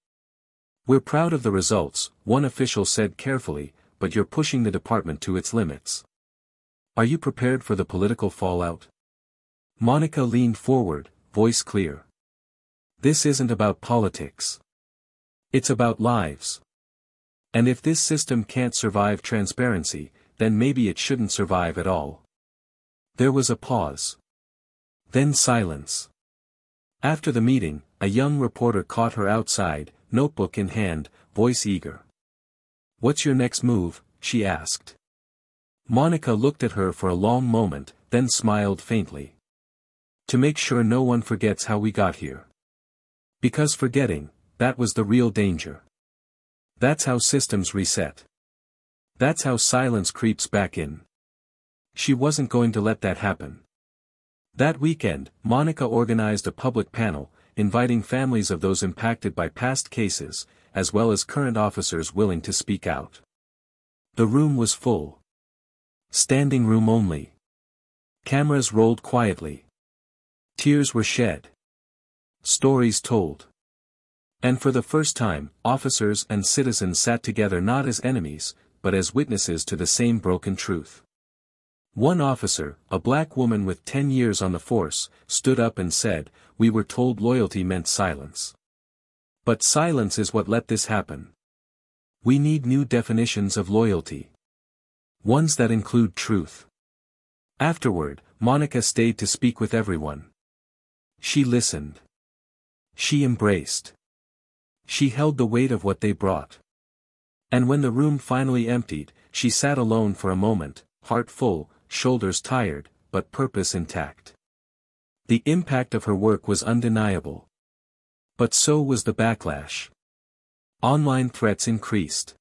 "We're proud of the results," one official said carefully, "but you're pushing the department to its limits. Are you prepared for the political fallout?" Monica leaned forward, voice clear. "This isn't about politics. It's about lives. And if this system can't survive transparency, then maybe it shouldn't survive at all." There was a pause. Then silence. After the meeting, a young reporter caught her outside, notebook in hand, voice eager. "What's your next move?" she asked. Monica looked at her for a long moment, then smiled faintly. "To make sure no one forgets how we got here. Because forgetting, that was the real danger. That's how systems reset. That's how silence creeps back in." She wasn't going to let that happen. That weekend, Monica organized a public panel, inviting families of those impacted by past cases, as well as current officers willing to speak out. The room was full. Standing room only. Cameras rolled quietly. Tears were shed. Stories told. And for the first time, officers and citizens sat together not as enemies, but as witnesses to the same broken truth. One officer, a black woman with 10 years on the force, stood up and said, "We were told loyalty meant silence. But silence is what let this happen. We need new definitions of loyalty. Ones that include truth." Afterward, Monica stayed to speak with everyone. She listened. She embraced. She held the weight of what they brought. And when the room finally emptied, she sat alone for a moment, heart full, shoulders tired, but purpose intact. The impact of her work was undeniable. But so was the backlash. Online threats increased.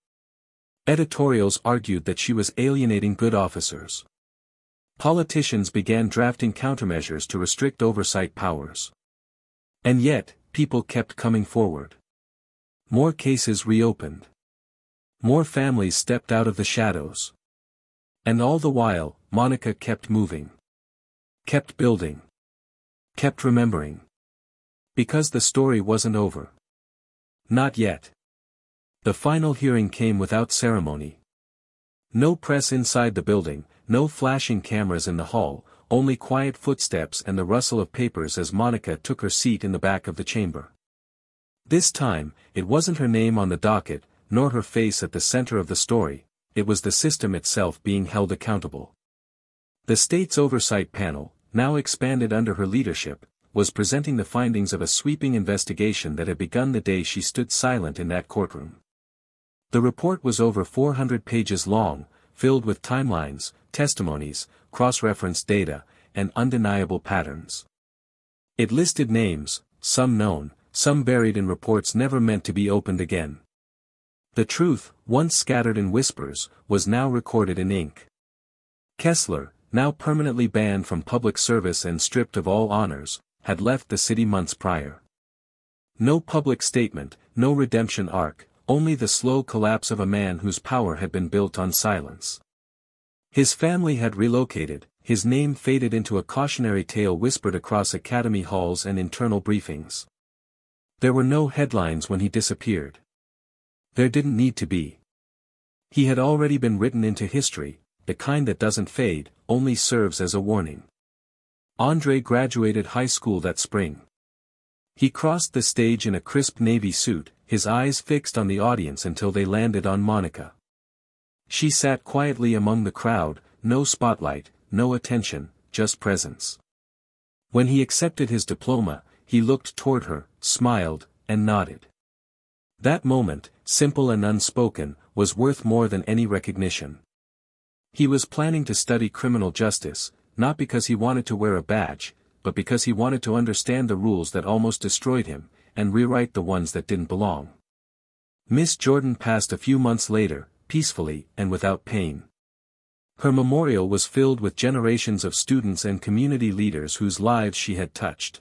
Editorials argued that she was alienating good officers. Politicians began drafting countermeasures to restrict oversight powers. And yet, people kept coming forward. More cases reopened. More families stepped out of the shadows. And all the while, Monica kept moving. Kept building. Kept remembering. Because the story wasn't over. Not yet. The final hearing came without ceremony. No press inside the building, no flashing cameras in the hall, only quiet footsteps and the rustle of papers as Monica took her seat in the back of the chamber. This time, it wasn't her name on the docket, nor her face at the center of the story, it was the system itself being held accountable. The state's oversight panel, now expanded under her leadership, was presenting the findings of a sweeping investigation that had begun the day she stood silent in that courtroom. The report was over 400 pages long, filled with timelines, testimonies, cross-referenced data, and undeniable patterns. It listed names, some known, some buried in reports never meant to be opened again. The truth, once scattered in whispers, was now recorded in ink. Kessler, now permanently banned from public service and stripped of all honors, had left the city months prior. No public statement, no redemption arc, only the slow collapse of a man whose power had been built on silence. His family had relocated, his name faded into a cautionary tale whispered across academy halls and internal briefings. There were no headlines when he disappeared. There didn't need to be. He had already been written into history, the kind that doesn't fade, only serves as a warning. Andre graduated high school that spring. He crossed the stage in a crisp navy suit, his eyes fixed on the audience until they landed on Monica. She sat quietly among the crowd, no spotlight, no attention, just presence. When he accepted his diploma, he looked toward her, smiled, and nodded. That moment, simple and unspoken, was worth more than any recognition. He was planning to study criminal justice, not because he wanted to wear a badge, but because he wanted to understand the rules that almost destroyed him, and rewrite the ones that didn't belong. Miss Jordan passed a few months later, peacefully and without pain. Her memorial was filled with generations of students and community leaders whose lives she had touched.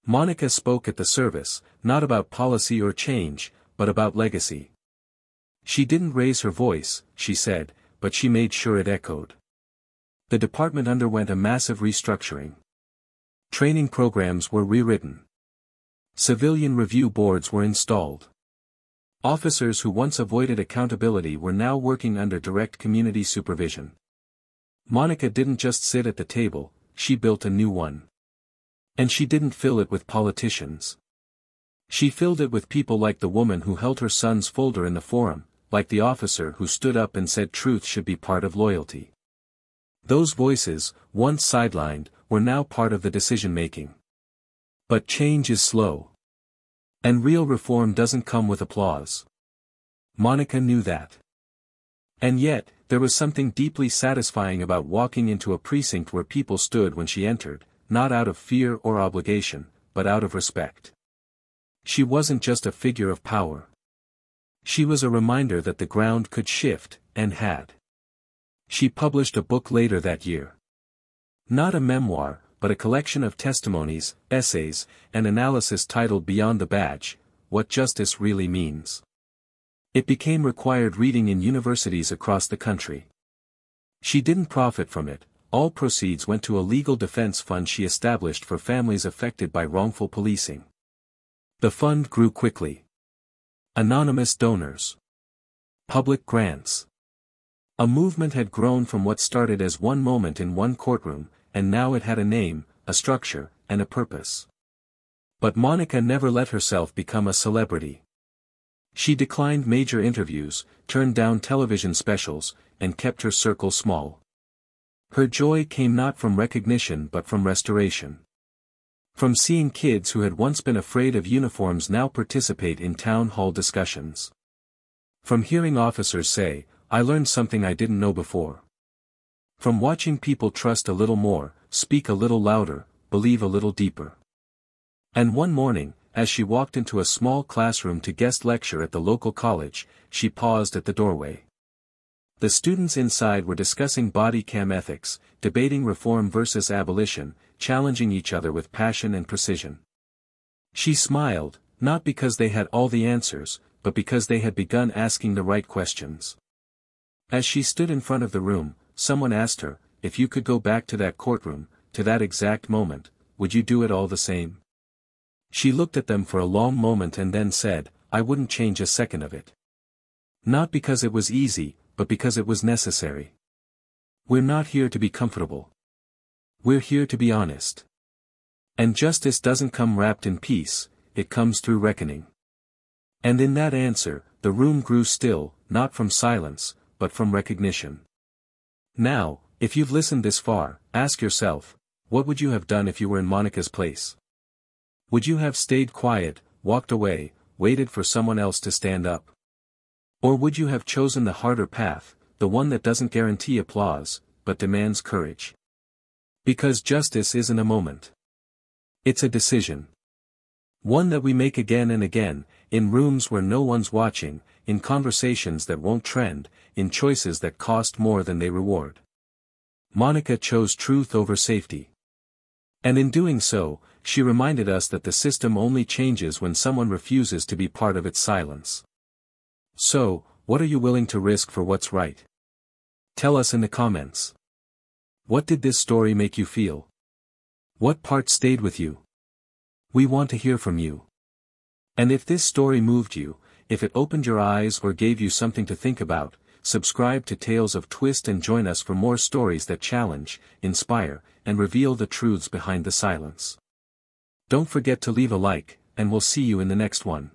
Monica spoke at the service, not about policy or change, but about legacy. She didn't raise her voice, she said, but she made sure it echoed. The department underwent a massive restructuring. Training programs were rewritten. Civilian review boards were installed. Officers who once avoided accountability were now working under direct community supervision. Monica didn't just sit at the table, she built a new one. And she didn't fill it with politicians. She filled it with people like the woman who held her son's folder in the forum, like the officer who stood up and said truth should be part of loyalty. Those voices, once sidelined, were now part of the decision-making. But change is slow. And real reform doesn't come with applause. Monica knew that. And yet, there was something deeply satisfying about walking into a precinct where people stood when she entered, not out of fear or obligation, but out of respect. She wasn't just a figure of power. She was a reminder that the ground could shift, and had. She published a book later that year. Not a memoir, but a collection of testimonies, essays, and analysis titled Beyond the Badge, What Justice Really Means. It became required reading in universities across the country. She didn't profit from it, all proceeds went to a legal defense fund she established for families affected by wrongful policing. The fund grew quickly. Anonymous donors. Public grants. A movement had grown from what started as one moment in one courtroom, and now it had a name, a structure, and a purpose. But Monica never let herself become a celebrity. She declined major interviews, turned down television specials, and kept her circle small. Her joy came not from recognition but from restoration. From seeing kids who had once been afraid of uniforms now participate in town hall discussions. From hearing officers say, "I learned something I didn't know before." From watching people trust a little more, speak a little louder, believe a little deeper. And one morning, as she walked into a small classroom to guest lecture at the local college, she paused at the doorway. The students inside were discussing body cam ethics, debating reform versus abolition, challenging each other with passion and precision. She smiled, not because they had all the answers, but because they had begun asking the right questions. As she stood in front of the room, someone asked her, "If you could go back to that courtroom, to that exact moment, would you do it all the same?" She looked at them for a long moment and then said, "I wouldn't change a second of it." Not because it was easy, but because it was necessary. We're not here to be comfortable. We're here to be honest. And justice doesn't come wrapped in peace, it comes through reckoning. And in that answer, the room grew still, not from silence, but from recognition. Now, if you've listened this far, ask yourself, what would you have done if you were in Monica's place? Would you have stayed quiet, walked away, waited for someone else to stand up? Or would you have chosen the harder path, the one that doesn't guarantee applause, but demands courage? Because justice isn't a moment. It's a decision. One that we make again and again, in rooms where no one's watching, in conversations that won't trend, in choices that cost more than they reward. Monica chose truth over safety. And in doing so, she reminded us that the system only changes when someone refuses to be part of its silence. So, what are you willing to risk for what's right? Tell us in the comments. What did this story make you feel? What part stayed with you? We want to hear from you. And if this story moved you, if it opened your eyes or gave you something to think about, subscribe to Tales of Twist and join us for more stories that challenge, inspire, and reveal the truths behind the silence. Don't forget to leave a like, and we'll see you in the next one.